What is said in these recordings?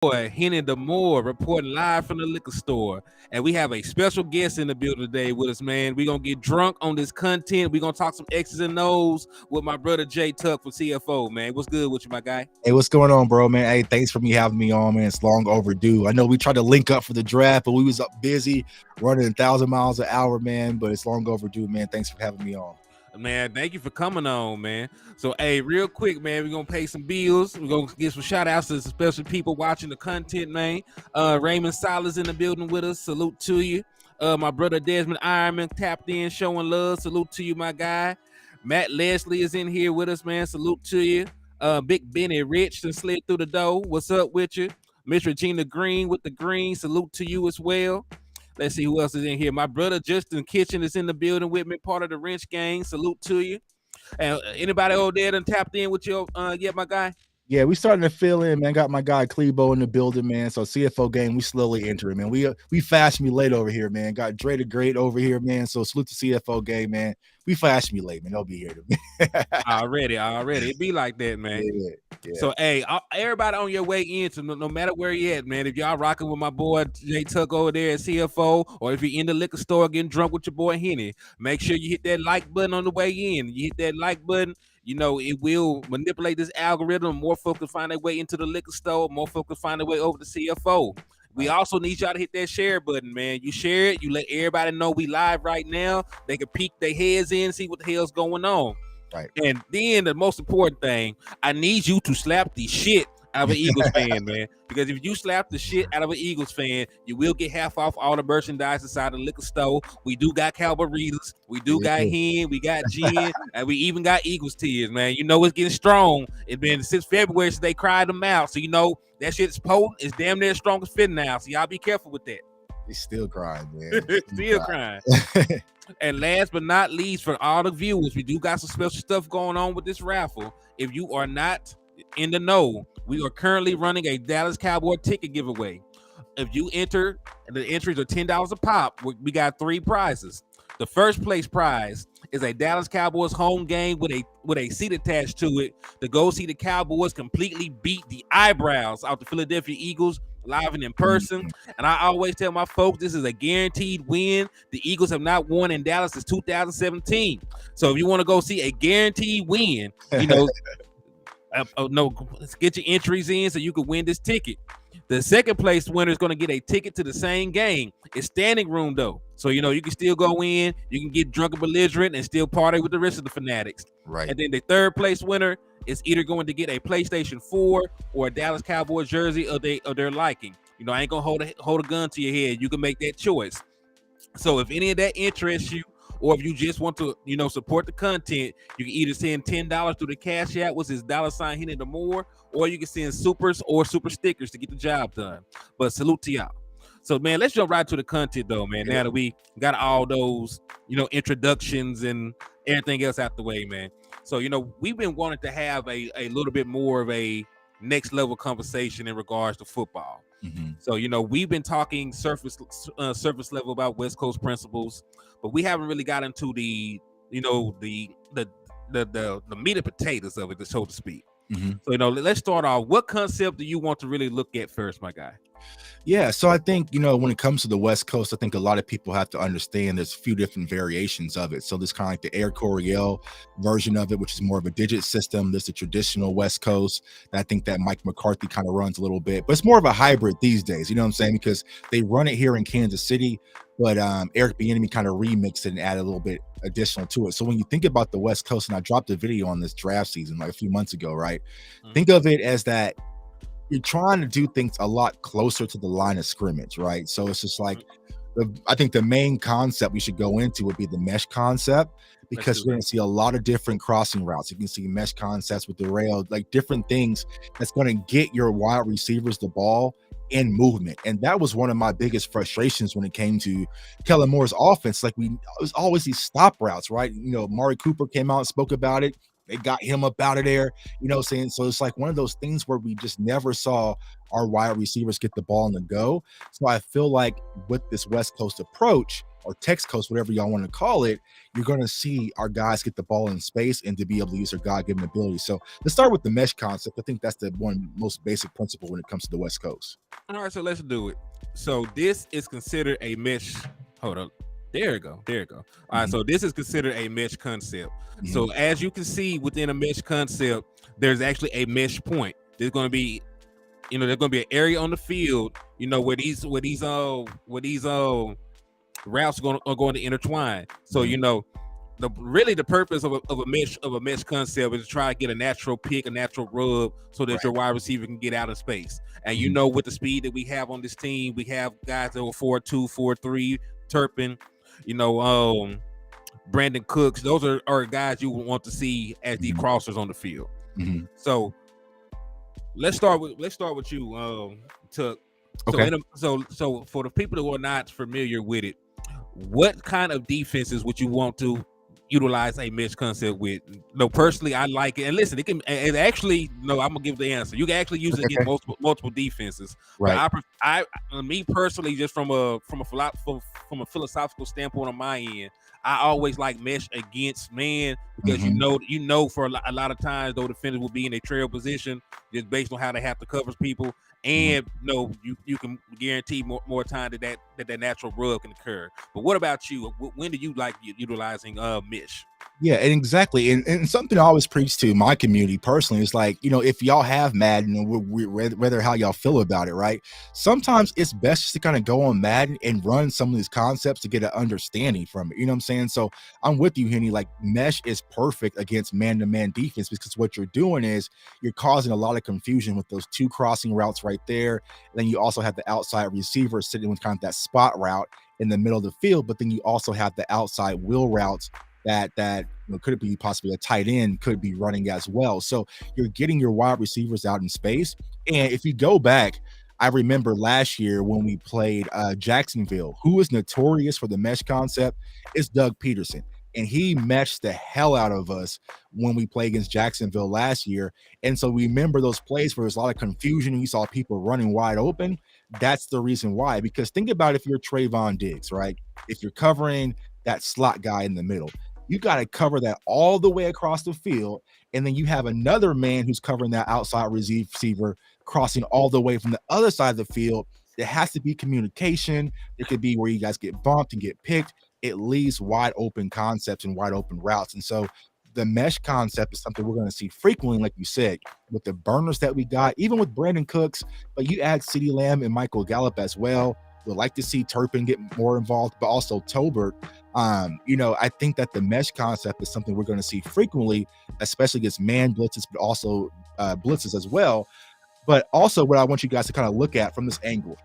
boy Henny Demore reporting live from the liquor store, and we have a special guest in the building today with us, man. We're gonna get drunk on this content. We're gonna talk some X's and O's with my brother Jay Tuck from CFO, man. What's good with you, my guy? Hey, what's going on, bro, man? Hey, thanks for having me on, man. It's long overdue. I know we tried to link up for the draft, but we was up busy running 1,000 miles an hour, man. But it's long overdue, man. Thanks for having me on. Man, thank you for coming on, man. So, hey, real quick, man, we're gonna pay some bills. We're gonna get some shout outs to some special people watching the content, man. Raymond Silas in the building with us. Salute to you. My brother Desmond Ironman tapped in, showing love. Salute to you, my guy. Matt Leslie is in here with us, man. Salute to you. Big Benny Rich and slid through the door. What's up with you? Miss Regina Green with the green. Salute to you as well. Let's see who else is in here. My brother Justin Kitchen is in the building with me, part of the Wrench Gang. Salute to you. And anybody over there done tapped in with your yet, my guy? Yeah, we starting to fill in, man. Got my guy Clebo in the building, man. So CFO game, we slowly entering, man. We fast me late over here, man. Got Dre the Great over here, man. So salute to CFO game, man. We fast me late, man. They'll be here to me. already. It be like that, man. Yeah. So, hey, everybody on your way in, so no matter where you at, man, if y'all rocking with my boy Jay Tuck over there at CFO, or if you're in the liquor store getting drunk with your boy Henny, make sure you hit that like button on the way in. You hit that like button, you know, it will manipulate this algorithm. More folks can find their way into the liquor store. More folks can find their way over to CFO. We also need y'all to hit that share button, man. You share it. You let everybody know we live right now. They can peek their heads in, see what the hell's going on. Right. And then the most important thing, I need you to slap the shit out of an Eagles fan, man. Because if you slap the shit out of an Eagles fan, you will get half off all the merchandise inside the liquor store. We do got Calvaretas, we do got hen, we got gin, and we even got Eagles tears, man. You know it's getting strong. It's been since February since they cried them out. So you know that shit's potent. It's damn near strong as fit now. So y'all be careful with that. He's still crying, man. Still crying. And last but not least, for all the viewers, we do got some special stuff going on with this raffle. If you are not in the know, we are currently running a Dallas Cowboy ticket giveaway. If you enter, the entries are $10 a pop. We got 3 prizes. The first place prize is a Dallas Cowboys home game with a seat attached to it to go see the Cowboys completely beat the eyebrows out the Philadelphia Eagles live and in person. And I always tell my folks this is a guaranteed win. The Eagles have not won in Dallas since 2017. So if you want to go see a guaranteed win, you know, let's get your entries in so you can win this ticket. The second place winner is going to get a ticket to the same game. It's standing room though, so you know you can still go in, you can get drunk and belligerent and still party with the rest of the fanatics. Right. And then the third place winner is either going to get a PlayStation 4 or a Dallas Cowboys jersey of their liking. You know, I ain't gonna hold a gun to your head. You can make that choice. So if any of that interests you, or if you just want to, you know, support the content, you can either send $10 through the Cash App, which is $ Henny Demore, or you can send supers or super stickers to get the job done. But salute to y'all. So, man, let's jump right to the content, though, man. Now that we got all those, you know, introductions and everything else out the way, man. So, you know, we've been wanting to have a little bit more of a next level conversation in regards to football. Mm-hmm. So, you know, we've been talking surface level about West Coast principles, but we haven't really got into the, you know, the meat and potatoes of it, so to speak. Mm-hmm. So, you know, let's start off. What concept do you want to really look at first, my guy? Yeah, so I think, you know, when it comes to the West Coast, I think a lot of people have to understand there's a few different variations of it. So there's kind of like the Air Coryell version of it, which is more of a digit system. There's the traditional West Coast that I think that Mike McCarthy kind of runs a little bit, but it's more of a hybrid these days, you know what I'm saying? Because they run it here in Kansas City, but Eric Bieniemy kind of remixed it and added a little bit additional to it. So when you think about the West Coast, and I dropped a video on this draft season like a few months ago, right? Mm-hmm. Think of it as that you're trying to do things a lot closer to the line of scrimmage, right? So it's just like, I think the main concept we should go into would be the mesh concept, because we're going to see a lot of different crossing routes. You can see mesh concepts with the rail, like different things that's going to get your wide receivers the ball in movement. And that was one of my biggest frustrations when it came to Kellen Moore's offense. Like it was always these stop routes, right? You know, Mari Cooper came out and spoke about it. They got him up out of there, you know what I'm saying? So it's like one of those things where we just never saw our wide receivers get the ball on the go. So I feel like with this West Coast approach, or text coast, whatever y'all want to call it, you're going to see our guys get the ball in space and to be able to use their God-given ability. So let's start with the mesh concept. I think that's the one most basic principle when it comes to the West Coast. All right, so let's do it. So this is considered a mesh. Hold up. There you go. All right, so this is considered a mesh concept. So as you can see within a mesh concept, there's actually a mesh point. There's going to be, there's going to be an area on the field, where these routes are going to intertwine. So the purpose of a mesh concept is to try to get a natural pick, a natural rub, so that your wide receiver can get out of space. And with the speed that we have on this team, we have guys that were 4.2, 4.3, Turpin, Brandon Cooks. Those are guys you would want to see as the crossers on the field. So let's start with you, Tuck. Okay. So for the people who are not familiar with it, what kind of defenses would you want to utilize a mesh concept with? Personally, I like it. And listen, I'm gonna give the answer. You can actually use it against multiple defenses. Right. But me personally, just from a philosophical standpoint on my end, I always like mesh against man, because for a lot of times those defenders will be in a trail position just based on how they have to cover people. And you can guarantee more time that natural rub can occur. But what about you? When do you like utilizing mesh? Yeah, and exactly. And something I always preach to my community personally is like, if y'all have Madden, whether how y'all feel about it, right? Sometimes it's best just to kind of go on Madden and run some of these concepts to get an understanding from it. You know what I'm saying? So I'm with you, Henny. Like, mesh is perfect against man-to-man defense, because what you're doing is you're causing a lot of confusion with those two crossing routes right there. And then you also have the outside receiver sitting with kind of that spot route in the middle of the field, but then you also have the outside wheel routes that could it be possibly a tight end could be running as well. So you're getting your wide receivers out in space. And if you go back, I remember last year when we played Jacksonville, who is notorious for the mesh concept is Doug Peterson. And he meshed the hell out of us when we played against Jacksonville last year. And so we remember those plays where there's a lot of confusion and you saw people running wide open. That's the reason why. Because think about if you're Trayvon Diggs, right? If you're covering that slot guy in the middle, you got to cover that all the way across the field. And then you have another man who's covering that outside receiver crossing all the way from the other side of the field. There has to be communication. There could be where you guys get bumped and get picked. It leaves wide open concepts and wide open routes. And so the mesh concept is something we're going to see frequently, like you said, with the burners that we got, even with Brandon Cooks, but you add CeeDee Lamb and Michael Gallup as well. We'd like to see Turpin get more involved, but also Tolbert. I think that the mesh concept is something we're going to see frequently, especially against man blitzes, but also blitzes as well. But also what I want you guys to kind of look at from this angle,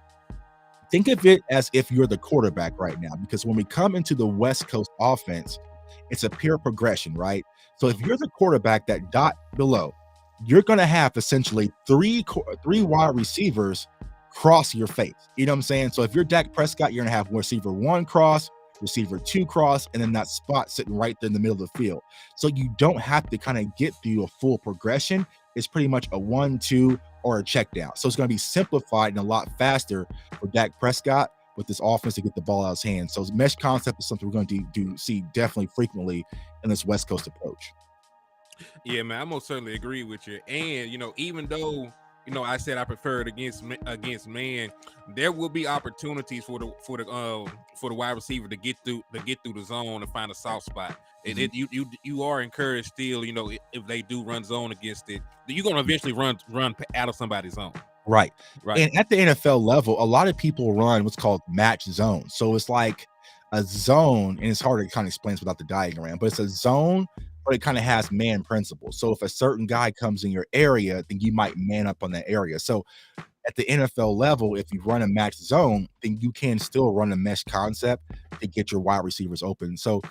think of it as if you're the quarterback right now, because when we come into the West Coast offense, it's a pure progression, right? So if you're the quarterback, that dot below, you're going to have essentially three wide receivers cross your face. You know what I'm saying? So if you're Dak Prescott, you're going to have receiver 1 cross, receiver 2 cross, and then that spot sitting right there in the middle of the field. So you don't have to kind of get through a full progression. It's pretty much a 1-2 or a check down. So it's going to be simplified and a lot faster for Dak Prescott with this offense to get the ball out of his hands. So mesh concept is something we're going to see definitely frequently in this West Coast approach. Yeah, man, I most certainly agree with you. And even though I said I prefer it against man, there will be opportunities for the wide receiver to get through the zone and find a soft spot. And you are encouraged still, if they do run zone against it, you're going to eventually run out of somebody's zone. Right. And at the NFL level, a lot of people run what's called match zone. So it's like a zone, and it's hard to kind of explain without the diagram, but it's a zone, but it kind of has man principles. So if a certain guy comes in your area, then you might man up on that area. So at the NFL level, if you run a match zone, then you can still run a mesh concept to get your wide receivers open. So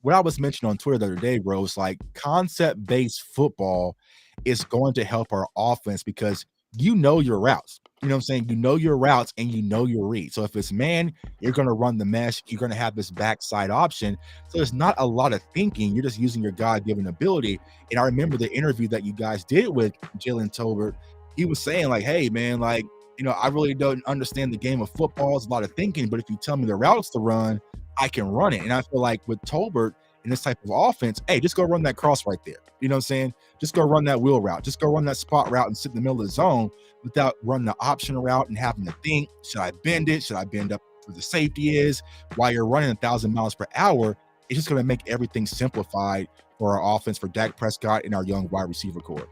what I was mentioning on Twitter the other day, bro, is like concept-based football is going to help our offense because you know your routes. You know what I'm saying? You know your routes and you know your read. So if it's man, you're going to run the mesh. You're going to have this backside option. So there's not a lot of thinking. You're just using your God-given ability. And I remember the interview that you guys did with Jalen Tolbert. He was saying like, hey, man, like, I really don't understand the game of football. It's a lot of thinking. But if you tell me the routes to run, I can run it. And I feel like with Tolbert in this type of offense, hey, just go run that cross right there. You know what I'm saying? Just go run that wheel route. Just go run that spot route and sit in the middle of the zone without running the option route and having to think, should I bend it? Should I bend up where the safety is? While you're running 1,000 miles per hour, it's just going to make everything simplified for our offense, for Dak Prescott and our young wide receiver core.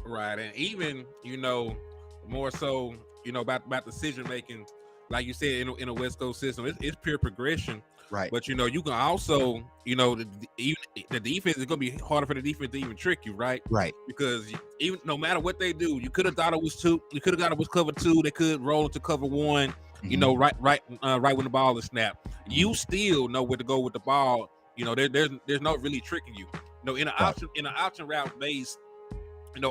Right. And even, more so, about decision making, like you said, in a West Coast system, it's pure progression. Right. But you can also, the defense is gonna be harder for the defense to even trick you, right? Right. Because even no matter what they do, you could have thought it was two. You could have thought it was cover two. They could roll into cover one. Right when the ball is snapped. You still know where to go with the ball. There's no really tricking you. In an option route based,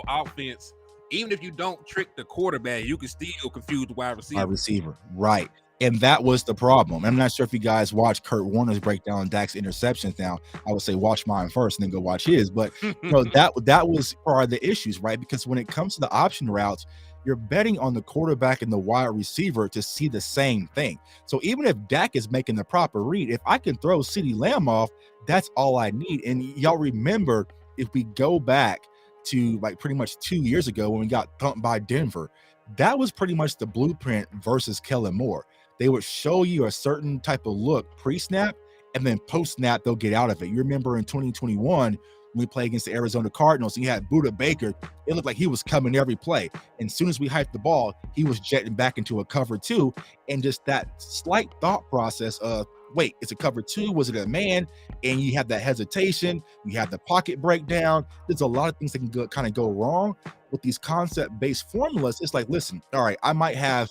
offense. Even if you don't trick the quarterback, you can still confuse the wide receiver. Right. And that was the problem. I'm not sure if you guys watch Kurt Warner's breakdown on Dak's interceptions. Now, I would say watch mine first and then go watch his. But that was part of the issues, right? Because when it comes to the option routes, you're betting on the quarterback and the wide receiver to see the same thing. So even if Dak is making the proper read, if I can throw CeeDee Lamb off, that's all I need. And y'all remember, if we go back to like pretty much 2 years ago when we got thumped by Denver, that was pretty much the blueprint versus Kellen Moore. They would show you a certain type of look pre-snap, and then post-snap, they'll get out of it. You remember in 2021, when we played against the Arizona Cardinals, and you had Budda Baker, it looked like he was coming every play. And as soon as we hyped the ball, he was jetting back into a cover two. And just that slight thought process of, wait, it's a cover two? Was it a man? And you have that hesitation. You have the pocket breakdown. There's a lot of things that can kind of go wrong with these concept-based formulas. It's like, listen, all right, I might have,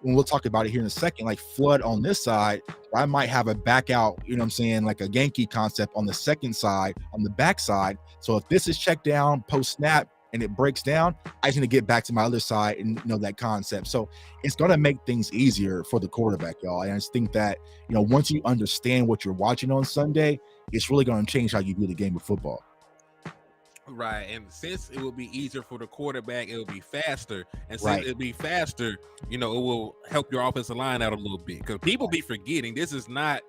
and we'll talk about it here in a second, like flood on this side, I might have a back out, like a Yankee concept on the second side, on the back side. So if this is checked down post snap and it breaks down, I just need to get back to my other side and know that concept. So it's going to make things easier for the quarterback, y'all. And I just think that, once you understand what you're watching on Sunday, it's really going to change how you view the game of football. Right, and since it will be easier for the quarterback, it will be faster, and since Right. it'll be faster, it will help your offensive line out a little bit, because people be forgetting this is not,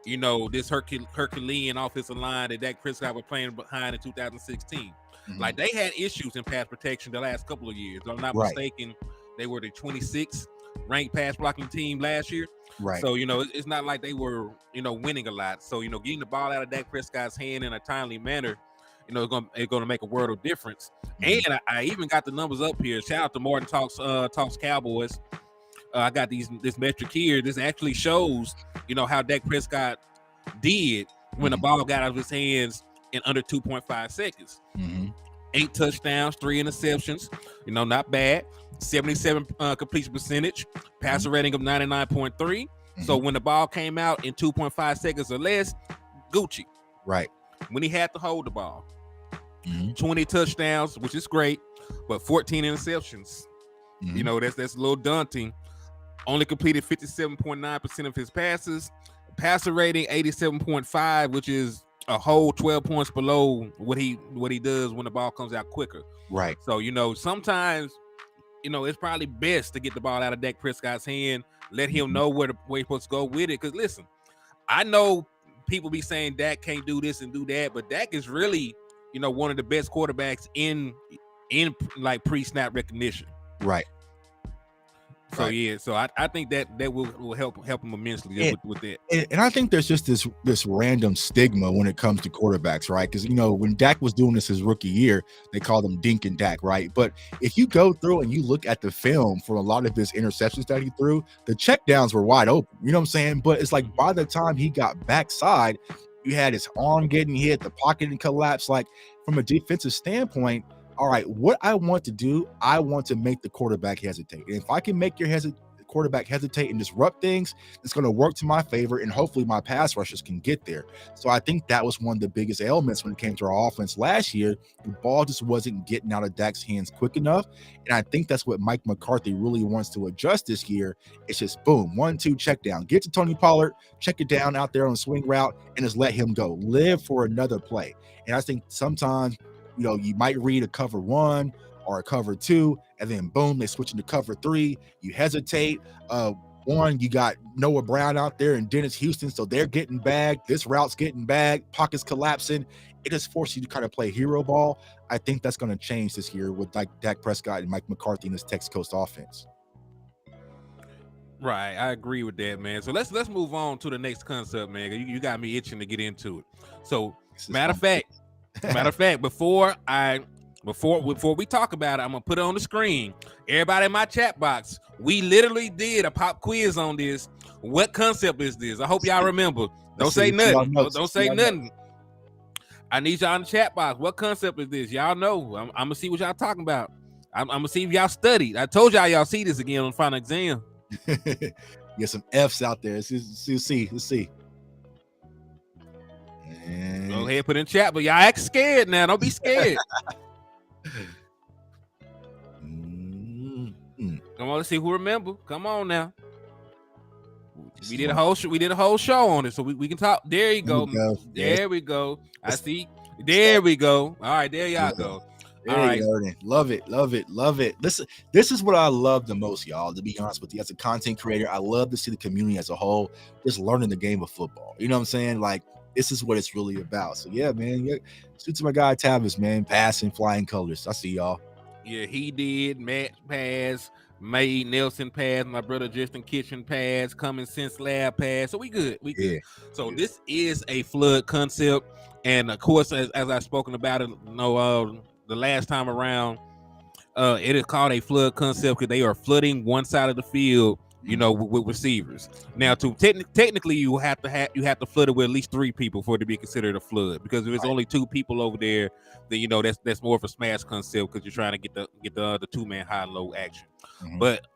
this Herculean offensive line that Dak Prescott was playing behind in 2016. Like, they had issues in pass protection the last couple of years. If I'm not mistaken, they were the 26th ranked pass blocking team last year. Right. So, it's not like they were, winning a lot. So, getting the ball out of Dak Prescott's hand in a timely manner, it's gonna make a world of difference. And I even got the numbers up here. Shout out to Martin Talks Cowboys. I got this metric here. This actually shows, how Dak Prescott did when the ball got out of his hands in under 2.5 seconds. 8 touchdowns, 3 interceptions. Not bad. 77 completion percentage, passer rating of 99.3. So when the ball came out in 2.5 seconds or less, Gucci. Right. When he had to hold the ball. 20 touchdowns, which is great, but 14 interceptions. That's a little daunting. Only completed 57.9% of his passes. Passer rating 87.5, which is a whole 12 points below what he does when the ball comes out quicker. Right. So sometimes it's probably best to get the ball out of Dak Prescott's hand, let him know where he's supposed to go with it. Because listen, I know people be saying Dak can't do this and do that, but Dak is really, one of the best quarterbacks in like pre-snap recognition. Right. So yeah, so I think that will help him immensely with that. And I think there's just this random stigma when it comes to quarterbacks, right? Because when Dak was doing this his rookie year, they called him Dink and Dak, right? But if you go through and you look at the film for a lot of his interceptions that he threw, the checkdowns were wide open. You know what I'm saying? But it's like by the time he got backside, you had his arm getting hit, the pocket and collapse. Like from a defensive standpoint, all right, what I want to do, I want to make the quarterback hesitate. And if I can make your quarterback hesitate and disrupt things, it's going to work to my favor, and hopefully my pass rushers can get there. So I think that was one of the biggest elements when it came to our offense last year. The ball just wasn't getting out of Dak's hands quick enough. And I think that's what Mike McCarthy really wants to adjust this year. It's just boom, 1-2 check down. Get to Tony Pollard, check it down out there on the swing route, and just let him go. Live for another play. And I think sometimes, you might read a cover 1 or a cover 2, and then boom, they switch into cover 3. You hesitate. One, you got Noah Brown out there and Dennis Houston, so they're getting bagged. This route's getting bagged. Pockets collapsing. It just forces you to kind of play hero ball. I think that's going to change this year with like Dak Prescott and Mike McCarthy in this Texas Coast offense. Right, I agree with that, man. So let's move on to the next concept, man. You got me itching to get into it. So matter of fact, before we talk about it, I'm gonna put it on the screen. Everybody in my chat box, we literally did a pop quiz on this. What concept is this? I hope y'all remember. Don't say nothing. Don't say nothing. I need y'all in the chat box. What concept is this? Y'all know. I'm gonna see what y'all talking about. I'm gonna see if y'all studied. I told y'all see this again on the final exam. Get some F's out there. Let's see. And... Go ahead, put in chat, but y'all act scared now. Don't be scared. Come on, let's see who remember. Come on now. We did a whole show on it, so we can talk. There you go. There we go. I see. There we go. All right, there y'all go. All right. Love it. This is what I love the most, y'all. To be honest with you, as a content creator, I love to see the community as a whole just learning the game of football. You know what I'm saying? Like, this is what it's really about. So yeah, man. Yeah, shoot to my guy Tavis, man. Passing, flying colors. I see y'all. Yeah, he did. Matt pass, May Nelson pass, my brother Justin Kitchen pass, Common Sense Lab pass. So we good. Yeah. So this is a flood concept, and of course, as I've spoken about it, the last time around, it is called a flood concept because they are flooding one side of the field, with receivers. Now, to technically, you have to flood it with at least 3 people for it to be considered a flood. Because if it's only 2 people over there, then that's more of a smash concept because you're trying to get the 2-man high low action. Mm-hmm. But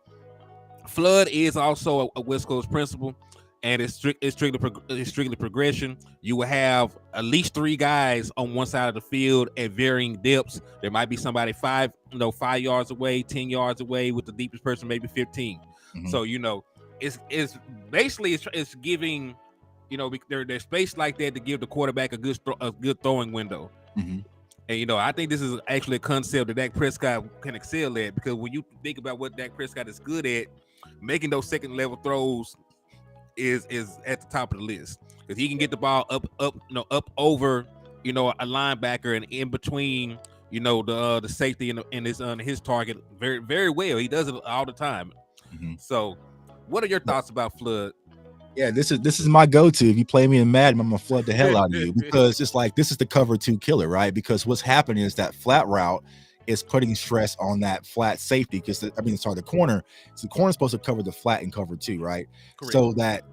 flood is also a West Coast principle, and it's strictly progression. You will have at least 3 guys on one side of the field at varying depths. There might be somebody 5 yards away, 10 yards away, with the deepest person maybe 15. Mm-hmm. So it's basically it's giving there's space like that to give the quarterback a good throwing window. Mm-hmm. And I think this is actually a concept that Dak Prescott can excel at, because when you think about what Dak Prescott is good at, making those second level throws is at the top of the list, because he can get the ball up over a linebacker and in between the safety and his target very, very well. He does it all the time. Mm-hmm. So what are your thoughts about flood? Yeah, this is my go-to. If you play me in Madden, I'm gonna flood the hell out of you, because it's like this is the cover 2 killer, right? Because what's happening is that flat route is putting stress on that flat safety, because the corner. So the corner is supposed to cover the flat in cover 2, right? Correct. So that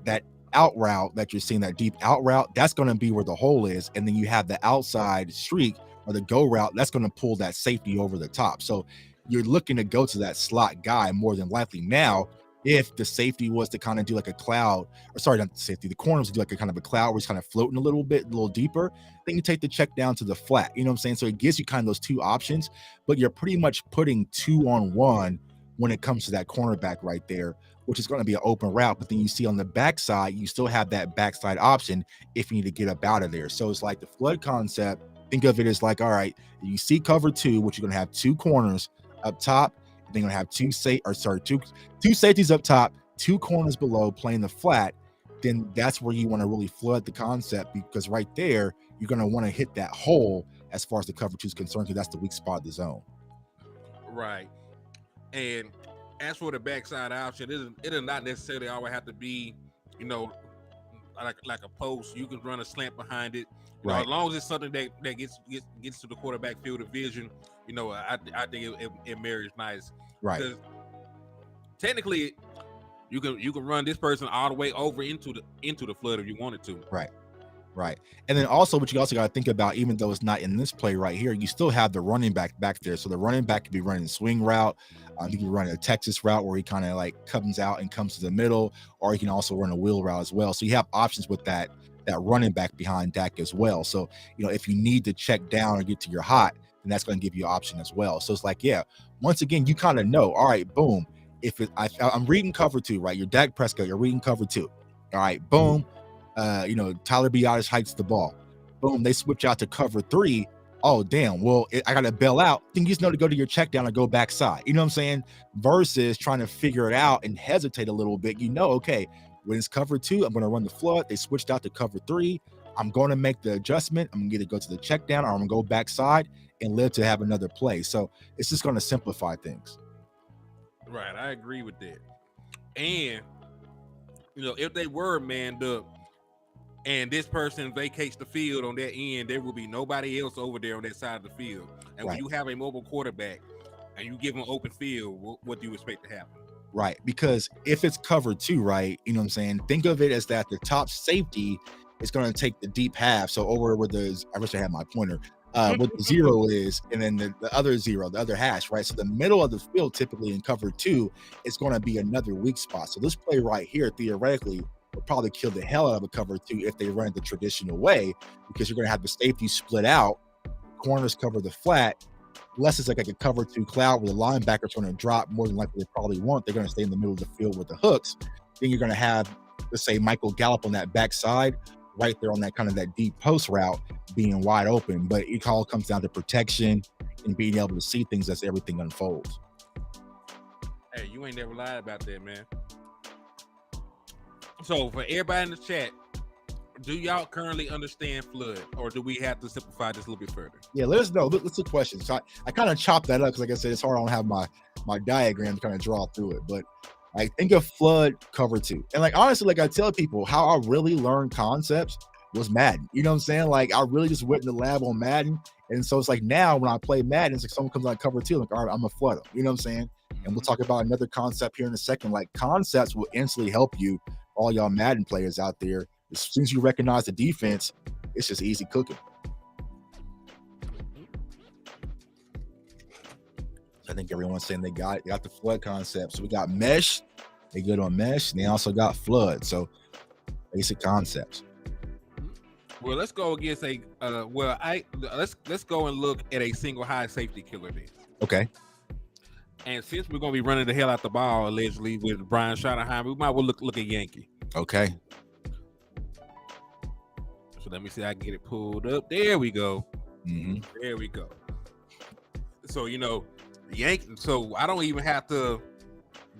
out route that you're seeing, that deep out route, that's going to be where the hole is, and then you have the outside streak or the go route that's going to pull that safety over the top. So you're looking to go to that slot guy more than likely. Now, if the safety was to kind of do like a cloud, or sorry, not the safety, the corners do like a kind of a cloud where it's kind of floating a little deeper, then you take the check down to the flat. You know what I'm saying? So it gives you kind of those 2 options, but you're pretty much putting 2-on-1 when it comes to that cornerback right there, which is going to be an open route. But then you see on the backside, you still have that backside option if you need to get up out of there. So it's like the flood concept. Think of it as like, all right, you see cover 2, which you're going to have 2 corners up top. They're going to have two safeties up top, 2 corners below playing the flat. Then that's where you want to really flood the concept, because right there, you're going to want to hit that hole as far as the cover 2 is concerned, because that's the weak spot of the zone. Right. And as for the backside option, it does not necessarily always have to be, like a post. You can run a slant behind it. Right. As long as it's something that gets to the quarterback field of vision, I think it marries nice. Right. Because technically, you can run this person all the way over into the flood if you wanted to. Right. And then also, what you also got to think about, even though it's not in this play right here, you still have the running back there. So the running back could be running a swing route. He can run a Texas route where he kind of like comes out and comes to the middle, or he can also run a wheel route as well. So you have options with that running back behind Dak as well. So, if you need to check down or get to your hot, then that's going to give you an option as well. So it's like, yeah, once again, you kind of know, all right, boom. If I'm reading cover 2, right? You're Dak Prescott, you're reading cover 2. All right, boom. Tyler Biadasz hikes the ball. Boom, they switch out to cover 3. oh damn, well I gotta bail out, then you just know to go to your check down and go backside. You know what I'm saying? Versus trying to figure it out and hesitate a little bit. Okay, when it's cover 2, I'm gonna run the flood. They switched out to cover 3. I'm gonna make the adjustment. I'm gonna either go to the check down or I'm gonna go backside and live to have another play. So it's just gonna simplify things. Right, I agree with that. And if they were manned up and this person vacates the field on that end, there will be nobody else over there on that side of the field. And when you have a mobile quarterback and you give them open field, what do you expect to happen? Right, because if it's cover 2, right, you know what I'm saying? Think of it as that the top safety is going to take the deep half. So over where I wish I had my pointer. What the 0 is, and then the other 0, the other hash, right? So the middle of the field, typically in cover 2, is going to be another weak spot. So this play right here, theoretically, would probably kill the hell out of a cover 2 if they run it the traditional way, because you're going to have the safety split out, corners cover the flat, unless it's like a cover 2 cloud where the linebacker's going to drop. More than likely, they probably won't. They're going to stay in the middle of the field with the hooks. Then you're going to have, let's say, Michael Gallup on that backside, right there on that kind of that deep post route, being wide open. But it all comes down to protection and being able to see things as everything unfolds. Hey, you ain't never lied about that, man. So for everybody in the chat, do y'all currently understand flood, or do we have to simplify this a little bit further? Yeah, let us know. Let's look questions. So I kind of chopped that up because, like I said, it's hard. I don't have my diagram to kind of draw through it, but I think of flood cover 2. And like, honestly, like I tell people, how I really learned concepts was Madden. You know what I'm saying? Like, I really just went in the lab on Madden. And so it's like now when I play Madden, it's like someone comes on cover 2, like, all right, I'm a flood them. You know what I'm saying? And we'll talk about another concept here in a second. Like, concepts will instantly help you, all y'all Madden players out there. As soon as you recognize the defense, it's just easy cooking. I think everyone's saying they got the flood concept. So we got mesh, they good on mesh, and they also got flood. So basic concepts. Well, let's go against let's go and look at a single high safety killer then. Okay. And since we're gonna be running the hell out the ball allegedly with Brian Schottenheimer, we might well look at Yankee. Okay. So let me see. I can get it pulled up. There we go. Mm-hmm. There we go. So Yankee. So I don't even have to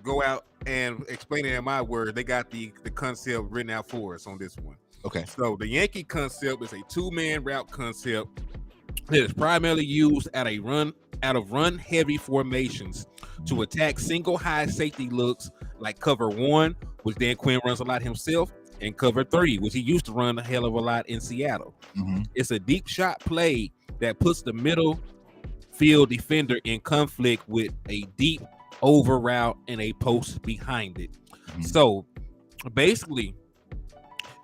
go out and explain it in my words. They got the concept written out for us on this one. Okay. So the Yankee concept is a 2-man route concept that is primarily used out of run heavy formations to attack single high safety looks like cover 1, which Dan Quinn runs a lot himself, and cover 3, which he used to run a hell of a lot in Seattle. Mm-hmm. It's a deep shot play that puts the middle field defender in conflict with a deep over route and a post behind it. Mm-hmm. So basically,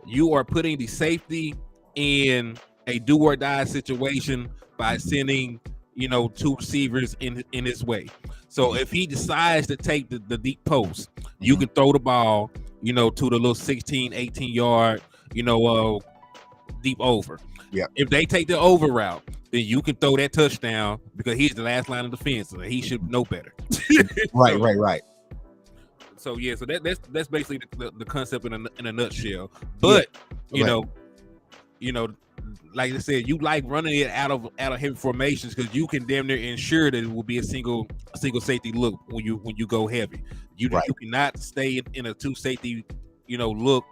you are putting the safety in a do or die situation by sending, 2 receivers in his way. So if he decides to take the deep post, you can throw the ball, to the little 16, 18 yard, deep over. Yeah. If they take the over route, then you can throw that touchdown because he's the last line of defense. So he should know better. Right. So yeah, so that's basically the concept in a nutshell. But like I said, you like running it out of heavy formations because you can damn near ensure that it will be a single safety look when you go heavy. You cannot stay in a 2 safety look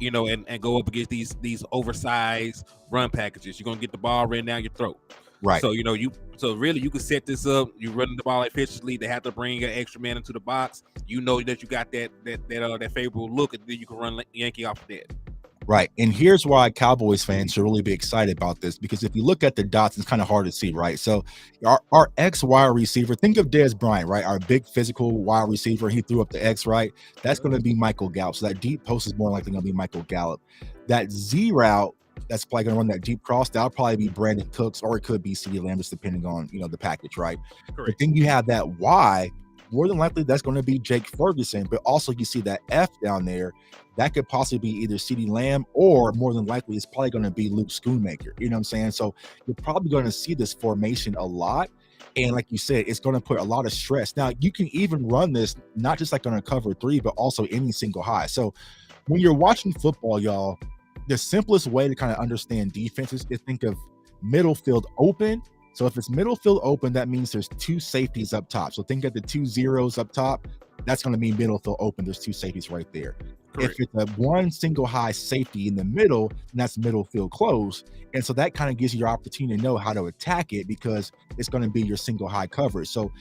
and go up against these oversized run packages. You're gonna get the ball right down your throat. Right. So so really you can set this up. You're running the ball efficiently. They have to bring an extra man into the box. That you got that favorable look, and then you can run Yankee off of that. Right. And here's why Cowboys fans should really be excited about this, because if you look at the dots, it's kind of hard to see, right? So our X wide receiver, think of Dez Bryant, right? Our big physical wide receiver, he threw up the X, right? That's going to be Michael Gallup. So that deep post is more likely going to be Michael Gallup. That Z route, that's probably going to run that deep cross. That'll probably be Brandon Cooks, or it could be CeeDee Lamb, just depending on, the package, right? Correct. But then you have that Y, more than likely that's going to be Jake Ferguson, but also you see that F down there. That could possibly be either CeeDee Lamb, or more than likely it's probably going to be Luke Schoonmaker. You know what I'm saying? So you're probably going to see this formation a lot. And like you said, it's going to put a lot of stress. Now, you can even run this not just like on a cover 3, but also any single high. So when you're watching football, y'all, the simplest way to kind of understand defenses is think of middle field open. So if it's middle field open, that means there's two safeties up top. So think of the 2 zeros up top. That's going to mean middle field open. There's two safeties right there. Correct. If it's a one single high safety in the middle, then that's middle field closed. And so that kind of gives you your opportunity to know how to attack it, because it's going to be your single high coverage. So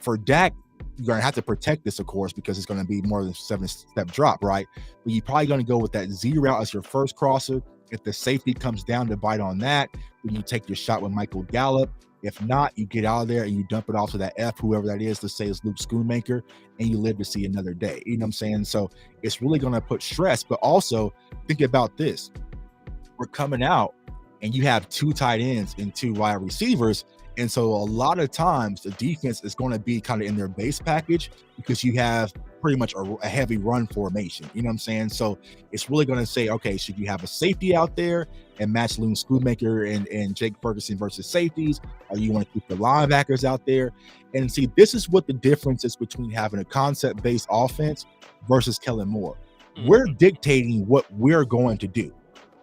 for Dak, you're going to have to protect this, of course, because it's going to be more than 7-step drop, right? But you're probably going to go with that Z route as your first crosser. If the safety comes down to bite on that, then you take your shot with Michael Gallup. If not, you get out of there and you dump it off to that F, whoever that is. Let's say it's Luke Schoonmaker, and you live to see another day. You know what I'm saying? So it's really going to put stress. But also think about this. We're coming out and you have 2 tight ends and 2 wide receivers. And so a lot of times the defense is going to be kind of in their base package, because you have pretty much a heavy run formation. You know what I'm saying? So it's really going to say, okay, should you have a safety out there and match Luke Schoonmaker and Jake Ferguson versus safeties? Or you want to keep the linebackers out there? And see, this is what the difference is between having a concept-based offense versus Kellen Moore. We're dictating what we're going to do.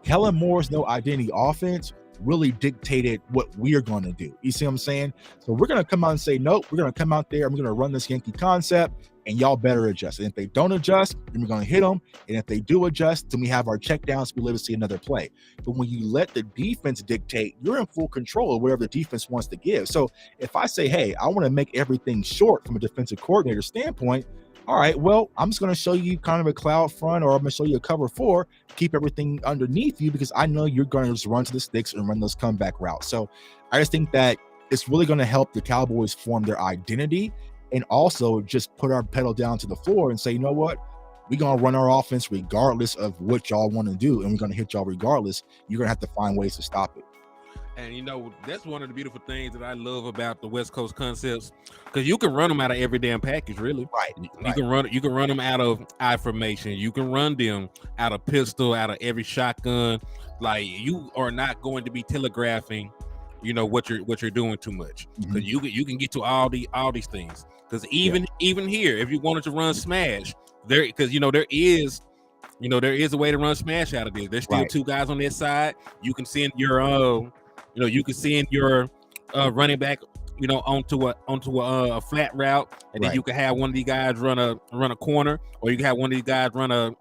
Kellen Moore's no identity offense really dictated what we're going to do. You see what I'm saying? So we're going to come out and say, nope, we're going to come out there and we're going to run this Yankee concept, and y'all better adjust. And if they don't adjust, then we're going to hit them. And if they do adjust, then we have our check downs. We live to see another play. But when you let the defense dictate, you're in full control of whatever the defense wants to give. So if I say, hey, I want to make everything short from a defensive coordinator standpoint, all right, well, I'm just going to show you kind of a cloud front, or I'm going to show you a cover 4, keep everything underneath you, because I know you're going to just run to the sticks and run those comeback routes. So I just think that it's really going to help the Cowboys form their identity, and also just put our pedal down to the floor and say, you know what? We're going to run our offense regardless of what y'all want to do, and we're going to hit y'all regardless. You're going to have to find ways to stop it. And, you know, that's one of the beautiful things that I love about the West Coast concepts, because you can run them out of every damn package, really. Right. You can run them out of I formation. You can run them out of pistol, out of every shotgun. Like, you are not going to be telegraphing, you know, what you're doing too much, because you can get to all these things. Because even here, if you wanted to run smash, there is a way to run smash out of this. There's still 2 guys on this side. You can send your running back, you know, onto a flat route, and then you can have one of these guys run a corner, or you can have one of these guys run an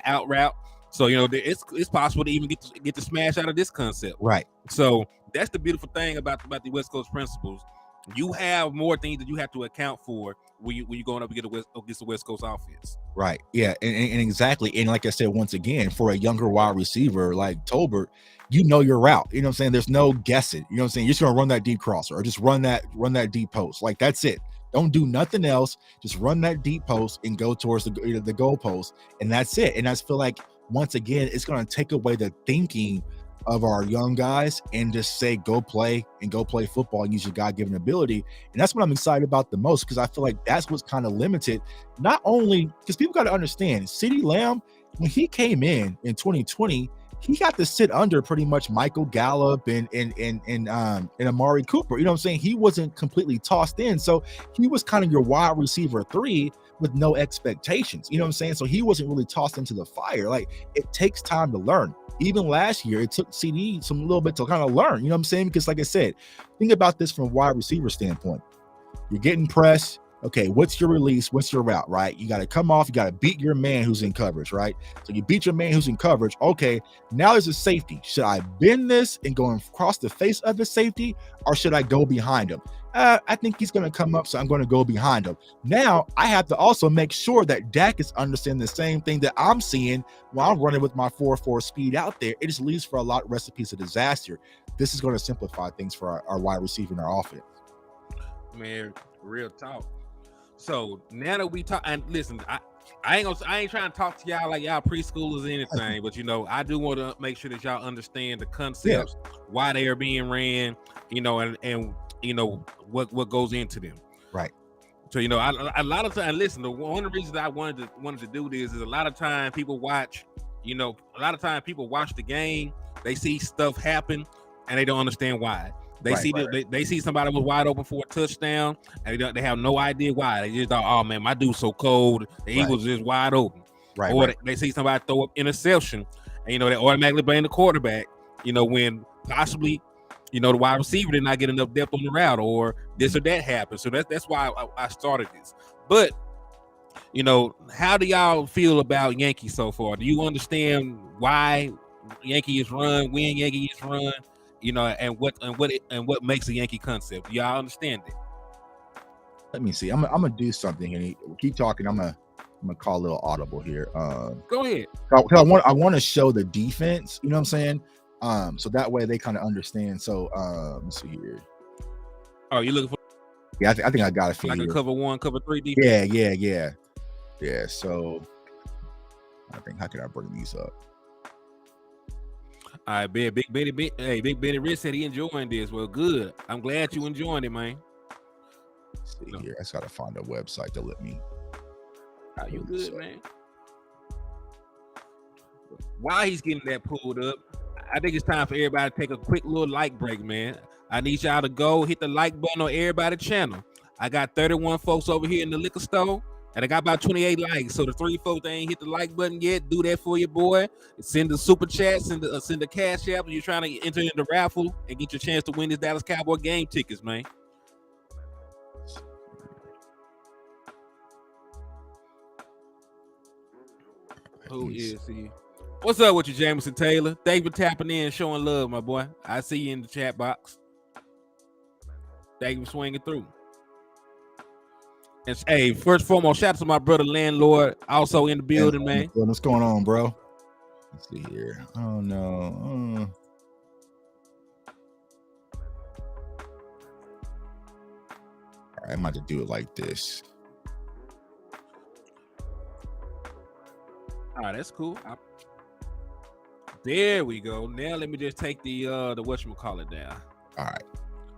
out route. So, you know, it's possible to even get the smash out of this concept. Right. So that's the beautiful thing about the West Coast principles. You have more things that you have to account for when you're going up against the West Coast offense. Right. Yeah. And exactly. And like I said, once again, for a younger wide receiver like Tolbert, you know your route. You know what I'm saying? There's no guessing. You know what I'm saying? You're just going to run that deep crosser, or just run that deep post. Like, that's it. Don't do nothing else. Just run that deep post and go towards the goal post. And that's it. And I just feel like, once again, it's going to take away the thinking of our young guys and just say, go play football and use your God-given ability. And that's what I'm excited about the most, because I feel like that's what's kind of limited. Not only because people got to understand, CeeDee Lamb, when he came in 2020, he got to sit under pretty much Michael Gallup and Amari Cooper. You know what I'm saying? He wasn't completely tossed in. So he was kind of your wide receiver 3 with no expectations. You know what I'm saying? So he wasn't really tossed into the fire. Like, it takes time to learn. Even last year, it took CD a little bit to kind of learn. You know what I'm saying? Because like I said, think about this from a wide receiver standpoint. You're getting pressed. Okay, what's your release? What's your route, right? You got to come off. You got to beat your man who's in coverage, right? So you beat your man who's in coverage. Okay, now there's a safety. Should I bend this and go across the face of the safety, or should I go behind him? I think he's going to come up, so I'm going to go behind him. Now, I have to also make sure that Dak is understanding the same thing that I'm seeing while I'm running with my 4.4 speed out there. It just leaves for a lot of recipes of disaster. This is going to simplify things for our wide receiver and our offense. Man, real talk. So now that we talk, and listen, I ain't trying to talk to y'all like y'all preschoolers or anything, but, you know, I do want to make sure that y'all understand the concepts, why they are being ran, you know, and you know what goes into them. Right. So, you know, a lot of times, listen, one of the reasons I wanted to do this is a lot of time people watch the game, they see stuff happen and they don't understand why. They see somebody was wide open for a touchdown, and they have no idea why. They just thought, oh man, my dude's so cold. The Eagles is wide open. Or they see somebody throw up interception, and, you know, they automatically blame the quarterback. You know, when possibly, the wide receiver did not get enough depth on the route, or this or that happened. So that's why I started this. But how do y'all feel about Yankee so far? Do you understand why Yankee is run, when Yankee is run, and what makes a Yankee concept? Do y'all understand it? Let me see. I'm gonna do something here. Keep talking. I'm gonna call a little audible here. Go ahead. I want to show the defense. You know what I'm saying? So that way they kind of understand. So let's see here. Oh, you looking for? Yeah, I think I got a few. Like a cover 1, cover 3 defense. Yeah. So I think, how can I bring these up? All right, Big Benny Rich said he enjoying this. Well, good. I'm glad you enjoying it, man. Let's see here. I just gotta find a website to let me. Are you good, man? While he's getting that pulled up, I think it's time for everybody to take a quick little like break, man. I need y'all to go hit the like button on everybody's channel. I got 31 folks over here in the liquor store, and I got about 28 likes. So the 3 folks that ain't hit the like button yet, do that for your boy. Send the super chat, send the cash app. You're trying to enter in the raffle and get your chance to win this Dallas Cowboy game tickets, man. Who is he? What's up with you, Jameson Taylor? Thanks for tapping in and showing love, my boy. I see you in the chat box. Thank you for swinging through. And hey, first and foremost, shout out to my brother Landlord, also in the building, man. What's going on, bro? Let's see here. Oh no. All right, I'm about to do it like this. All right, that's cool. There we go. Now let me just take the whatchamacallit down. All right.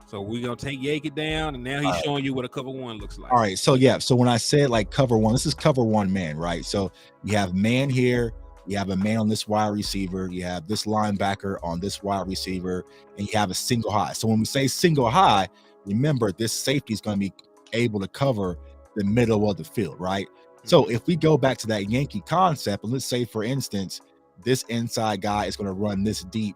So we're gonna take Yankee down, and now he's showing you what a cover 1 looks like. All right. So yeah. So when I said like cover 1, this is cover 1 man, right? So you have man here, you have a man on this wide receiver, you have this linebacker on this wide receiver, and you have a single high. So when we say single high, remember this safety is going to be able to cover the middle of the field, right? So if we go back to that Yankee concept, and let's say, for instance, this inside guy is going to run this deep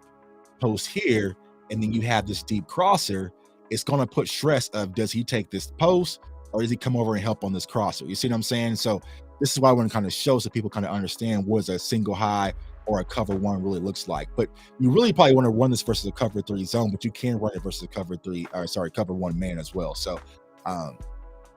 post here, and then you have this deep crosser, it's going to put stress of, does he take this post or does he come over and help on this crosser? You see what I'm saying? So this is why I want to kind of show so people kind of understand what is a single high or a cover 1 really looks like. But you really probably want to run this versus a cover 3 zone, but you can run it versus a cover 1 man as well. So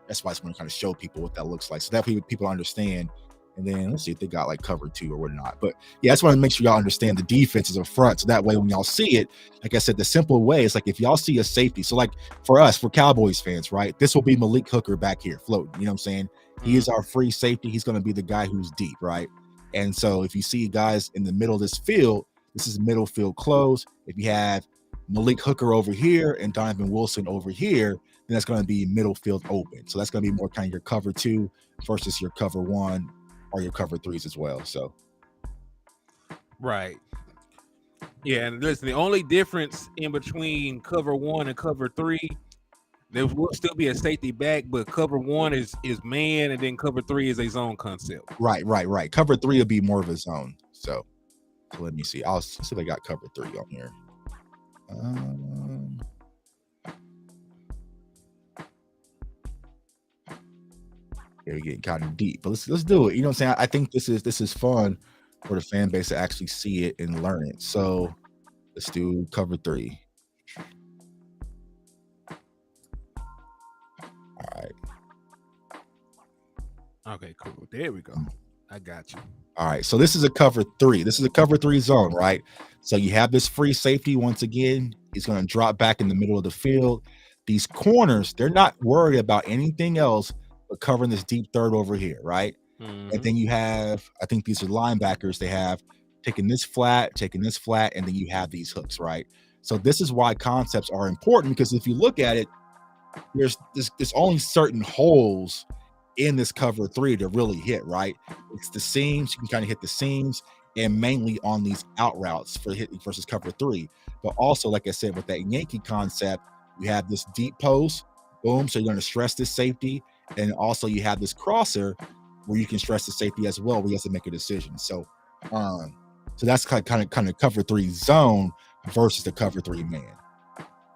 that's why I just want to kind of show people what that looks like, so that people understand. And then let's see if they got like cover 2 or whatnot. But yeah, I just want to make sure y'all understand the defenses up front, so that way when y'all see it, like I said, the simple way is like if y'all see a safety. So like for us, for Cowboys fans, right, this will be Malik Hooker back here floating. You know what I'm saying? He is our free safety. He's going to be the guy who's deep, right? And so if you see guys in the middle of this field, this is middle field close. If you have Malik Hooker over here and Donovan Wilson over here, then that's going to be middle field open. So that's going to be more kind of your cover 2 versus your cover 1 or your cover 3s as well. So right. Yeah, and listen, the only difference in between cover 1 and cover 3, there will still be a safety back, but cover 1 is man, and then cover 3 is a zone concept. Right. Cover 3 will be more of a zone. So let me see. I'll see if I got cover 3 on here. Yeah, we're getting kind of deep, but let's do it. You know what I'm saying? I think this is fun for the fan base to actually see it and learn it. So let's do cover 3. All right. Okay, cool. There we go. I got you. All right. So this is a cover 3. This is a cover 3 zone, right? So you have this free safety once again. He's going to drop back in the middle of the field. These corners, they're not worried about anything else but covering this deep third over here, right? And then you have, I think these are linebackers. They have taking this flat, and then you have these hooks, right? So this is why concepts are important, because if you look at it, there's only certain holes in this cover 3 to really hit, right? It's the seams. You can kind of hit the seams, and mainly on these out routes for hitting versus cover 3. But also, like I said, with that Yankee concept, you have this deep post, boom. So you're going to stress this safety, and also you have this crosser where you can stress the safety as well, where you have to make a decision. So, so that's kind of cover 3 zone. versus the cover 3 man.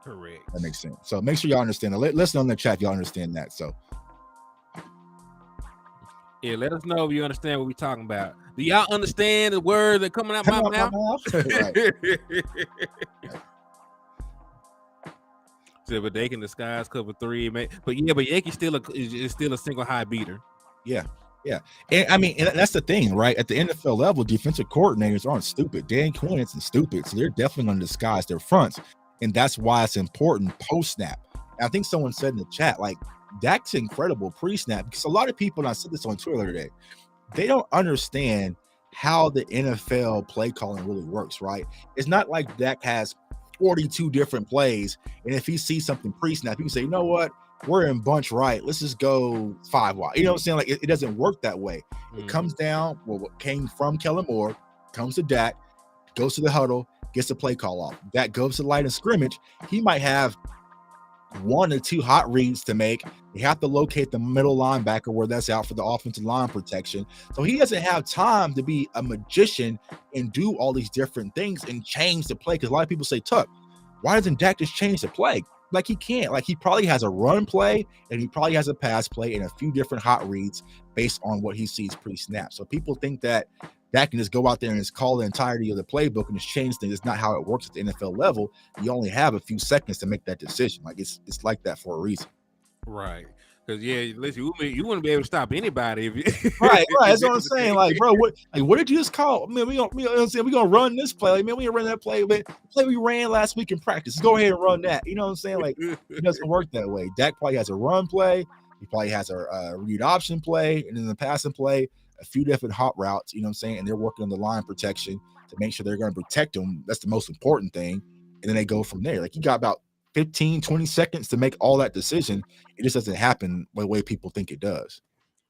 Correct. That makes sense. So make sure y'all understand that. Listen on the chat if y'all understand that. So yeah, let us know if you understand what we're talking about. Do y'all understand the words that coming out my mouth? So, but they can disguise cover 3, man. But Yankee is still a single high beater. Yeah. And I mean, and that's the thing, right? At the NFL level, defensive coordinators aren't stupid. Dan Quinn isn't stupid, so they're definitely going to disguise their fronts, and that's why it's important post snap. I think someone said in the chat, like, Dak's incredible pre-snap, because a lot of people, and I said this on Twitter today, they don't understand how the NFL play calling really works, right? It's not like Dak has 42 different plays, and if he sees something pre-snap, he can say, you know what, we're in bunch right, let's just go 5 wide. You know what I'm saying? Like, it doesn't work that way. It comes down, well, what came from Kellen Moore comes to Dak, goes to the huddle, gets the play call off. Dak goes to the line of scrimmage. He might have 1 or 2 hot reads to make. You have to locate the middle linebacker where that's out for the offensive line protection. So he doesn't have time to be a magician and do all these different things and change the play. Because a lot of people say, Tuck, why doesn't Dak just change the play? Like, he can't. Like, he probably has a run play and he probably has a pass play and a few different hot reads based on what he sees pre-snap. So people think that Dak can just go out there and just call the entirety of the playbook and just change things. It's not how it works at the NFL level. You only have a few seconds to make that decision. Like, it's like that for a reason. Right. Because listen, you wouldn't be able to stop anybody if you right. That's what I'm saying. Like, bro, what did you just call? Man, we gonna run this play. Like, man, we gonna run that play. Man, the play we ran last week in practice. Let's go ahead and run that. You know what I'm saying? Like, it doesn't work that way. Dak probably has a run play. He probably has a read option play, and then the passing play, a few different hot routes. You know what I'm saying? And they're working on the line protection to make sure they're going to protect him. That's the most important thing. And then they go from there. Like, you got about 15, 20 seconds to make all that decision. It just doesn't happen the way people think it does.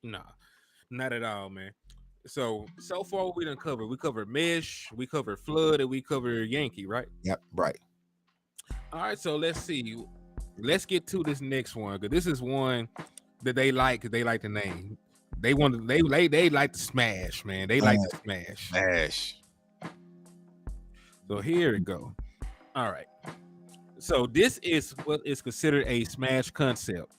No, not at all, man. So far we done covered. We covered mesh, we covered flood, and we covered Yankee, right? Yep, right. All right, so let's see. Let's get to this next one, because this is one that they like. They like the name. They like to smash, man. They like to smash. So here we go. All right. So this is what is considered a smash concept.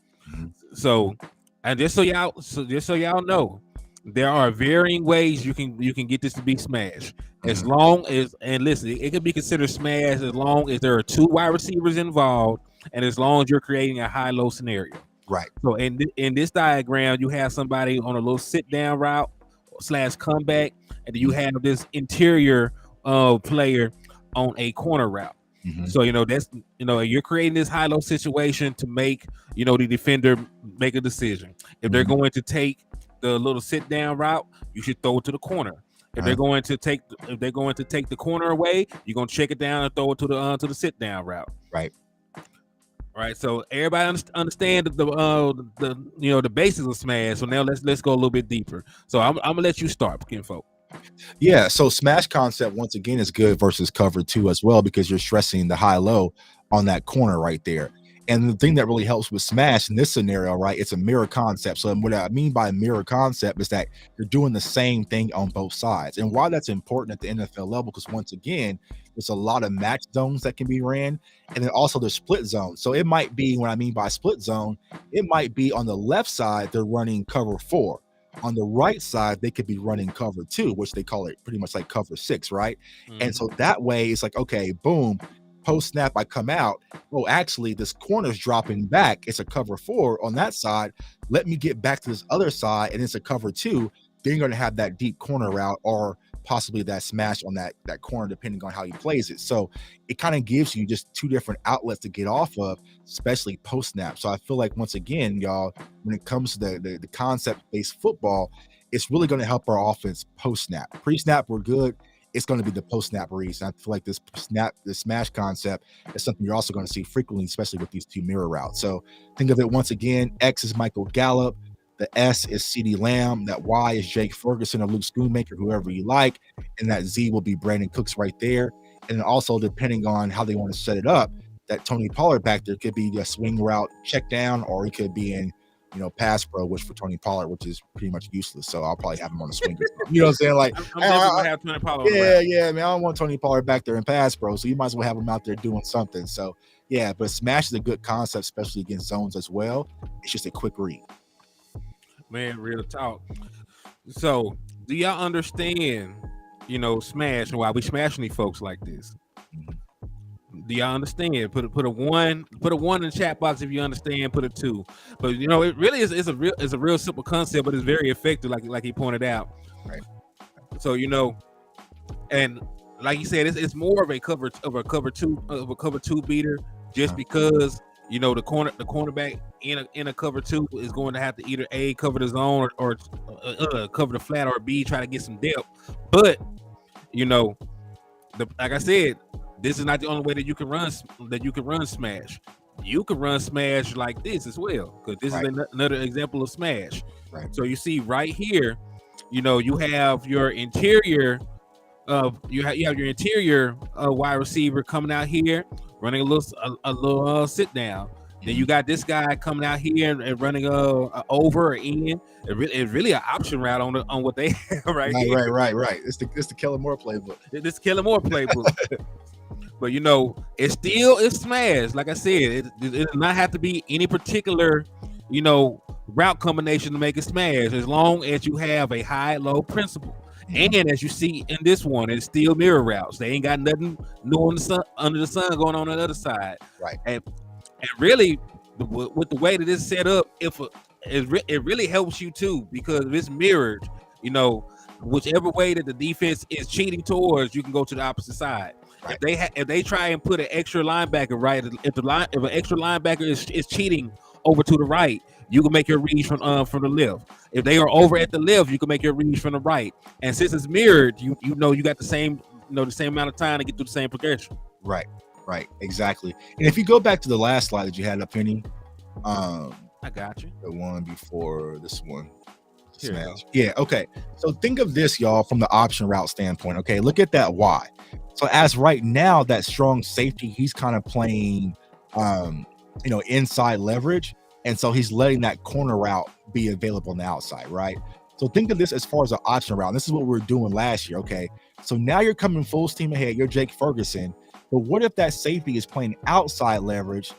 So, and just so y'all know, there are varying ways you can get this to be smash. As long as, and listen, it can be considered smash as long as there are 2 wide receivers involved, and as long as you're creating a high-low scenario. Right. So in this diagram, you have somebody on a little sit-down route / comeback, and then you have this interior player on a corner route. So that's you're creating this high-low situation to make the defender make a decision. If they're going to take the little sit-down route, you should throw it to the corner. If they're going to take the corner away, you're gonna check it down and throw it to the sit-down route. Right. All right. So everybody understand the basis of smash. So now let's go a little bit deeper. So I'm gonna let you start, Kinfolk. Yeah, so smash concept once again is good versus cover 2 as well, because you're stressing the high-low on that corner right there. And the thing that really helps with smash in this scenario, right, it's a mirror concept. So what I mean by mirror concept is that you're doing the same thing on both sides. And why that's important at the NFL level, because once again, there's a lot of match zones that can be ran, and then also the split zone. So it might be, what I mean by split zone, it might be on the left side they're running cover 4. On the right side, they could be running cover 2, which they call it pretty much like cover 6, right? And so that way, it's like, okay, boom, post snap, I come out. Oh, actually, this corner's dropping back. It's a cover 4 on that side. Let me get back to this other side, and it's a cover 2. Then you're going to have that deep corner route, or possibly that smash on that corner, depending on how he plays it. So it kind of gives you just 2 different outlets to get off of, especially post snap. So I feel like, once again, y'all, when it comes to the concept-based football, it's really going to help our offense post snap. Pre snap, we're good. It's going to be the post snap reads. I feel like this smash concept is something you're also going to see frequently, especially with these 2 mirror routes. So think of it once again: X is Michael Gallup, the S is CeeDee Lamb, that Y is Jake Ferguson or Luke Schoonmaker, whoever you like, and that Z will be Brandon Cooks right there. And then also, depending on how they want to set it up, that Tony Pollard back there could be a swing route check down, or he could be in pass pro, which for Tony Pollard, which is pretty much useless. So I'll probably have him on the swing. You know what I'm saying? Like, I'm definitely gonna have Tony Pollard. Yeah, man. I don't want Tony Pollard back there in pass pro, so you might as well have him out there doing something. So yeah, but smash is a good concept, especially against zones as well. It's just a quick read. Man, real talk. So do y'all understand, smash and why we smashing these folks like this? Do y'all understand? Put a one in the chat box if you understand. Put a 2. But it really is a real simple concept, but it's very effective, like he pointed out. Right. So and like you said, it's more of a cover two beater, just because the cornerback in a cover 2 is going to have to either A, cover the zone or cover the flat, or B, try to get some depth. But like I said, this is not the only way that you can run smash. You can run smash like this as well, because this is another example of smash. Right. So you see right here, you have your interior wide receiver coming out here running a little sit down. Then you got this guy coming out here and running a over or in. It's really an option route on what they have right here. Right. It's the Kellen Moore playbook. This Kellen Moore playbook. But it still is smash. Like I said, it does not have to be any particular, route combination to make it smash, as long as you have a high-low principle. And as you see in this one, it's still mirror routes. They ain't got nothing new under the sun going on the other side. Right. And really, with the way that it's set up, it really helps you too, because if it's mirrored, whichever way that the defense is cheating towards, you can go to the opposite side. Right. If they try and put an extra linebacker right, if an extra linebacker is cheating over to the right, you can make your read from the left. If they are over at the left, you can make your read from the right. And since it's mirrored, you got the same amount of time to get through the same progression. Right, exactly. And if you go back to the last slide that you had up, Penny, I got you. The one before this one. Smash. Yeah, okay. So think of this, y'all, from the option route standpoint. Okay, look at that Y. So as right now, that strong safety, he's kind of playing inside leverage. And so he's letting that corner route be available on the outside, right? So think of this as far as an option route. This is what we were doing last year, okay? So now you're coming full steam ahead. You're Jake Ferguson. But what if that safety is playing outside leverage?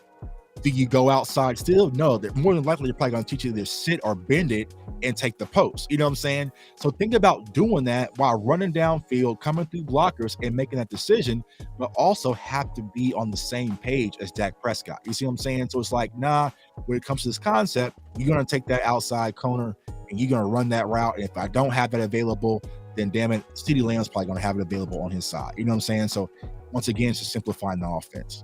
Do you go outside still? No, they're more than likely you're probably going to teach you to either sit or bend it and take the post. You know what I'm saying? So think about doing that while running downfield, coming through blockers and making that decision, but also have to be on the same page as Dak Prescott. You see what I'm saying? So it's like, nah, when it comes to this concept, you're going to take that outside corner and you're going to run that route. And if I don't have it available, then damn it, CeeDee Lamb's probably going to have it available on his side. You know what I'm saying? So once again, it's just simplifying the offense.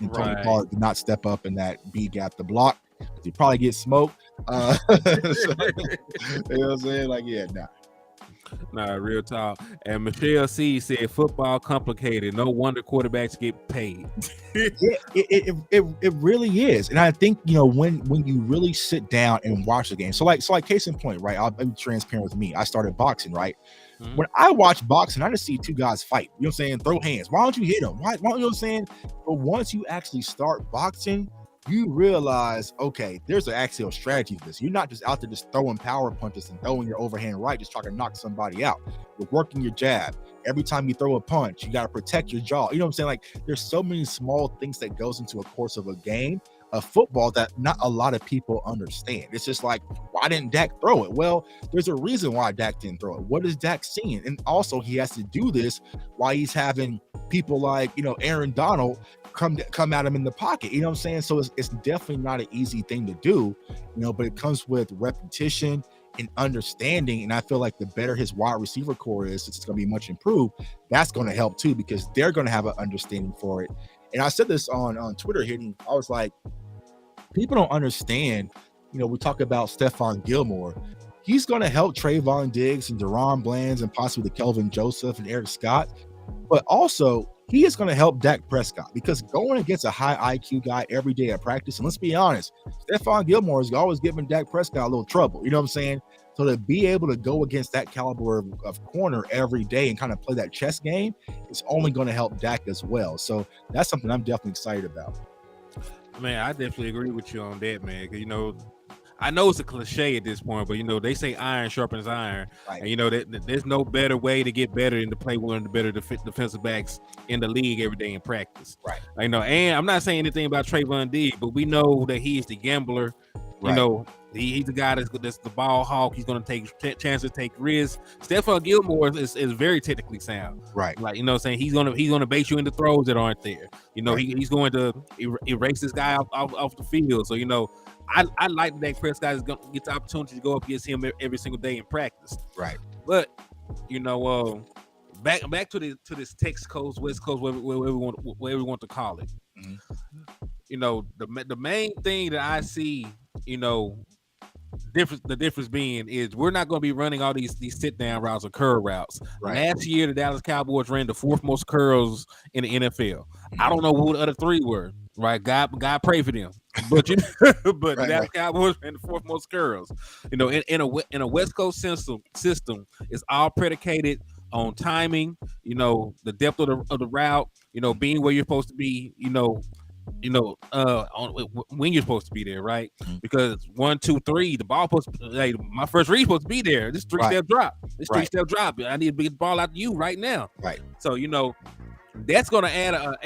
And Tony Pollard did not step up in that B gap to block. He probably get smoked. So, you know what I'm saying? Like, yeah, nah, real talk. And Michelle C said, "Football complicated. No wonder quarterbacks get paid." Yeah, it really is. And I think when you really sit down and watch the game. So like case in point, right? I'll be transparent with me. I started boxing, right? Mm-hmm. When I watch boxing, I just see two guys fight. You know what I'm saying? Throw hands. Why don't you hit them? Why you know what I'm saying? But once you actually start boxing, you realize, okay, there's an actual strategy to this. You're not just out there just throwing power punches and throwing your overhand right, just trying to knock somebody out. You're working your jab. Every time you throw a punch, you got to protect your jaw. You know what I'm saying? Like, there's so many small things that goes into a course of a game of football that not a lot of people understand. It's just like, why didn't Dak throw it? Well, there's a reason why Dak didn't throw it. What is Dak seeing? And also, he has to do this while he's having people like, Aaron Donald come at him in the pocket. You know what I'm saying? So it's definitely not an easy thing to do, but it comes with repetition and understanding. And I feel like the better his wide receiver core is, it's going to be much improved. That's going to help too, because they're going to have an understanding for it. And I said this on Twitter, I was like, people don't understand, we talk about Stephon Gilmore. He's going to help Trayvon Diggs and Deron Blands and possibly the Kelvin Joseph and Eric Scott. But also, he is going to help Dak Prescott, because going against a high IQ guy every day at practice, and let's be honest, Stephon Gilmore is always giving Dak Prescott a little trouble. You know what I'm saying? So to be able to go against that caliber of corner every day and kind of play that chess game, it's only going to help Dak as well. So that's something I'm definitely excited about. Man, I definitely agree with you on that, man. 'Cause, I know it's a cliche at this point, but they say iron sharpens iron, Right. and there's no better way to get better than to play one of the better defensive backs in the league every day in practice. Right. And I'm not saying anything about Trayvon Diggs, but we know that he is the gambler. Right. He's the guy that's the ball hawk. He's going to take chances, take risks. Stephon Gilmore is very technically sound. Right. Like, saying he's gonna bait you into throws that aren't there. Right. He's going to erase this guy off the field. So I like that Dak Prescott is going to get the opportunity to go up against him every single day in practice. Right. But back to this Texas Coast, West Coast, whatever we want to call it. The main thing that I see, the difference being is we're not going to be running all these sit down routes or curl routes. Right. Last year, the Dallas Cowboys ran the fourth most curls in the NFL. I don't know who the other three were. Right, God pray for them. But but the Dallas Cowboys ran the fourth most curls. In a West Coast system, it's all predicated on timing. The depth of the route. Being where you're supposed to be. When you're supposed to be there, right? Because 1, 2, 3, the ball supposed to, my first read supposed to be there. This 3-step drop. This 3-step drop. I need to get the ball out to you right now. Right. So that's going to add an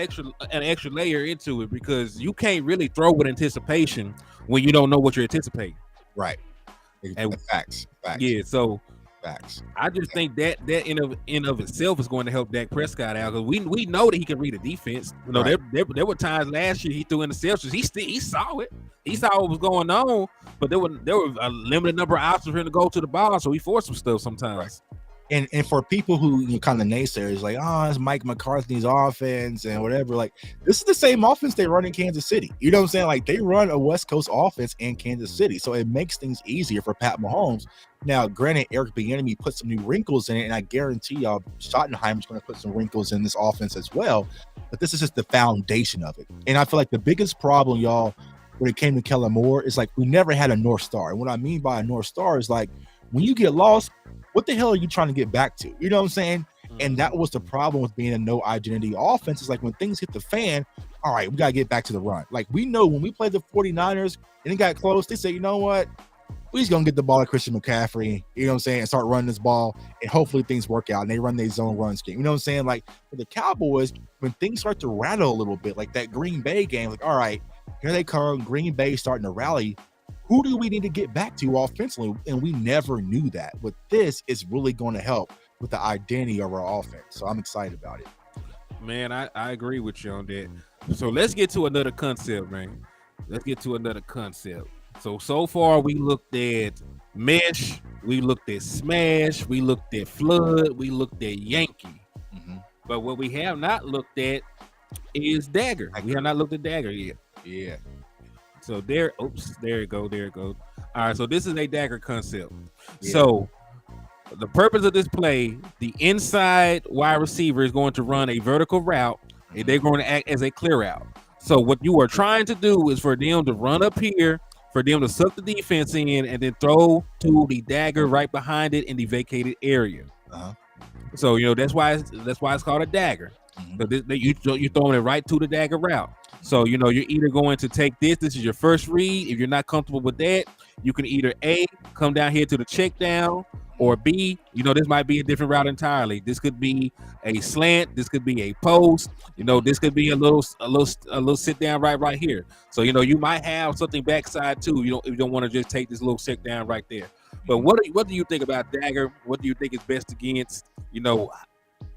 extra layer into it, because you can't really throw with anticipation when you don't know what you're anticipating. Right. And facts. Yeah. So facts. I just think that in of itself is going to help Dak Prescott out, because we know that he can read a defense. There were times last year he threw interceptions. He saw it. He saw what was going on, but there were a limited number of options for him to go to the ball, so he forced some stuff sometimes. Right. And for people who kind of naysayers, like, it's Mike McCarthy's offense and whatever, like, this is the same offense they run in Kansas City. You know what I'm saying? Like, they run a West Coast offense in Kansas City, so it makes things easier for Pat Mahomes. Now, granted, Eric Bieniemy put some new wrinkles in it, and I guarantee y'all Schottenheimer's going to put some wrinkles in this offense as well, but this is just the foundation of it. And I feel like the biggest problem, y'all, when it came to Kellen Moore, is like, we never had a North Star. And what I mean by a North Star is like, when you get lost, what the hell are you trying to get back to? You know what I'm saying? And that was the problem with being a no identity offense. Is like, when things hit the fan, all right, we got to get back to the run. Like, we know when we played the 49ers and it got close, they say, you know what? We're just going to get the ball to Christian McCaffrey, you know what I'm saying, and start running this ball, and hopefully things work out, and they run their zone run scheme. You know what I'm saying? Like, for the Cowboys, when things start to rattle a little bit, like that Green Bay game, like, all right, here they come, Green Bay starting to rally. Who do we need to get back to offensively? And we never knew that. But this is really going to help with the identity of our offense. So I'm excited about it. Man, I agree with you on that. So let's get to another concept, man. Let's get to another concept. So far we looked at mesh, we looked at smash, we looked at flood, we looked at Yankee. But what we have not looked at is dagger. We have not looked at dagger yet. Yeah. So there it goes. All right, so this is a dagger concept. Yeah. So the purpose of this play, the inside wide receiver is going to run a vertical route, and they're going to act as a clear out. So what you are trying to do is for them to run up here, for them to suck the defense in, and then throw to the dagger right behind it in the vacated area. So that's why it's called a dagger. So you're throwing it right to the dagger route. So you're either going to take this is your first read. If you're not comfortable with that, you can either A, come down here to the check down, or B, this might be a different route entirely. This could be a slant, this could be a post, this could be a little sit down right here. So you might have something backside too. You don't want to just take this little sit down right there. But what do you think about dagger? What do you think is best against?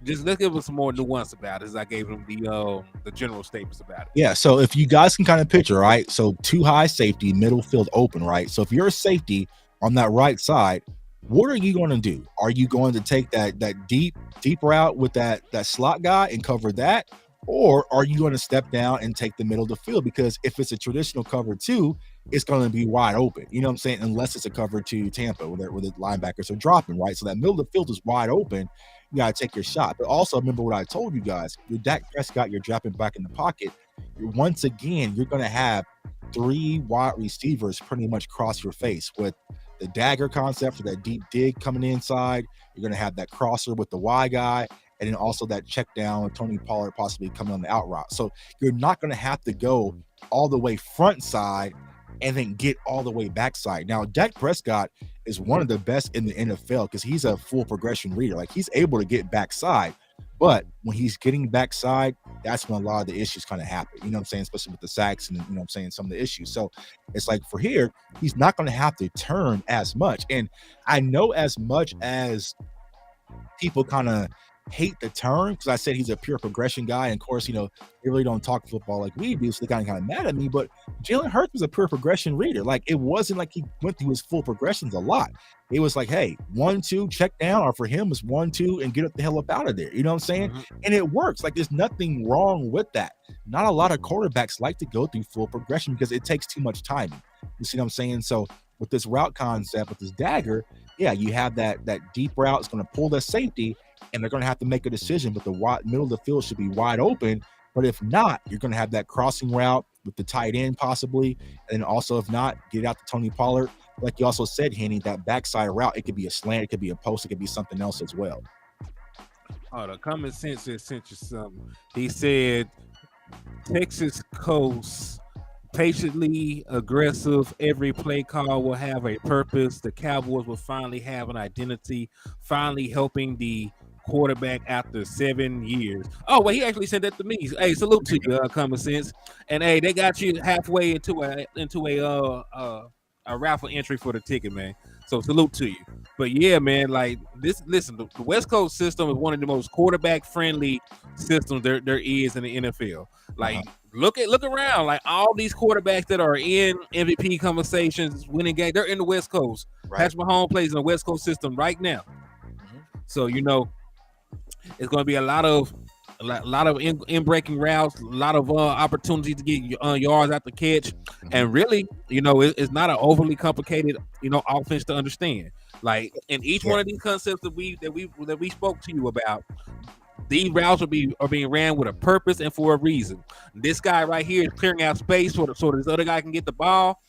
Just let's give us some more nuance about it, as I gave them the general statements about it. Yeah, so if you guys can kind of picture, right? So 2 high safety, middle field open, right? So if you're a safety on that right side, what are you going to do? Are you going to take that deep route with that slot guy and cover that? Or are you going to step down and take the middle of the field? Because if it's a traditional cover 2, it's going to be wide open. You know what I'm saying? Unless it's a cover 2 Tampa where the linebackers are dropping, right? So that middle of the field is wide open. You got to take your shot. But also remember what I told you guys. Your Dak Prescott, you're dropping back in the pocket. Once again, you're going to have 3 wide receivers pretty much cross your face with the dagger concept for that deep dig coming inside. You're going to have that crosser with the Y guy, and then also that check down with Tony Pollard possibly coming on the out route. So you're not going to have to go all the way front side and then get all the way backside. Now, Dak Prescott is one of the best in the NFL because he's a full progression reader. Like, he's able to get backside, but when he's getting backside, that's when a lot of the issues kind of happen. You know what I'm saying? Especially with the sacks and, you know what I'm saying, some of the issues. So it's like for here, he's not going to have to turn as much. And I know as much as people kind of hate the term because I said he's a pure progression guy. And of course, you know, they really don't talk football like we do, so they kind of mad at me. But Jalen Hurts was a pure progression reader. Like, it wasn't like he went through his full progressions a lot. It was like, hey, 1-2, check down, or for him it's 1-2 and get the hell up out of there. You know what I'm saying? And it works. Like, there's nothing wrong with that. Not a lot of quarterbacks like to go through full progression because it takes too much timing. You see what I'm saying? So with this route concept, with this dagger, yeah, you have that deep route. It's going to pull the safety, and they're going to have to make a decision, but the middle of the field should be wide open. But if not, you're going to have that crossing route with the tight end possibly. And also, if not, get out to Tony Pollard. Like you also said, Henny, that backside route, it could be a slant, it could be a post, it could be something else as well. Oh, the common sense has sent you something. He said, Texas coast, patiently aggressive. Every play call will have a purpose. The Cowboys will finally have an identity, finally helping the quarterback after 7 years. Oh, well, he actually said that to me. Hey, salute to you, common sense. And hey, they got you halfway into a raffle entry for the ticket, man. So salute to you. But yeah, man, like this. Listen, the West Coast system is one of the most quarterback-friendly systems there is in the NFL. Like, look around. Like, all these quarterbacks that are in MVP conversations, winning games, they're in the West Coast. Right. Patrick Mahomes plays in the West Coast system right now. So, you know, it's going to be a lot of in-breaking routes, a lot of opportunities to get yards out the catch, and really, you know, it's not an overly complicated, you know, offense to understand. Like, in each one of these concepts that we spoke to you about, these routes are being ran with a purpose and for a reason. This guy right here is clearing out space so this other guy can get the ball,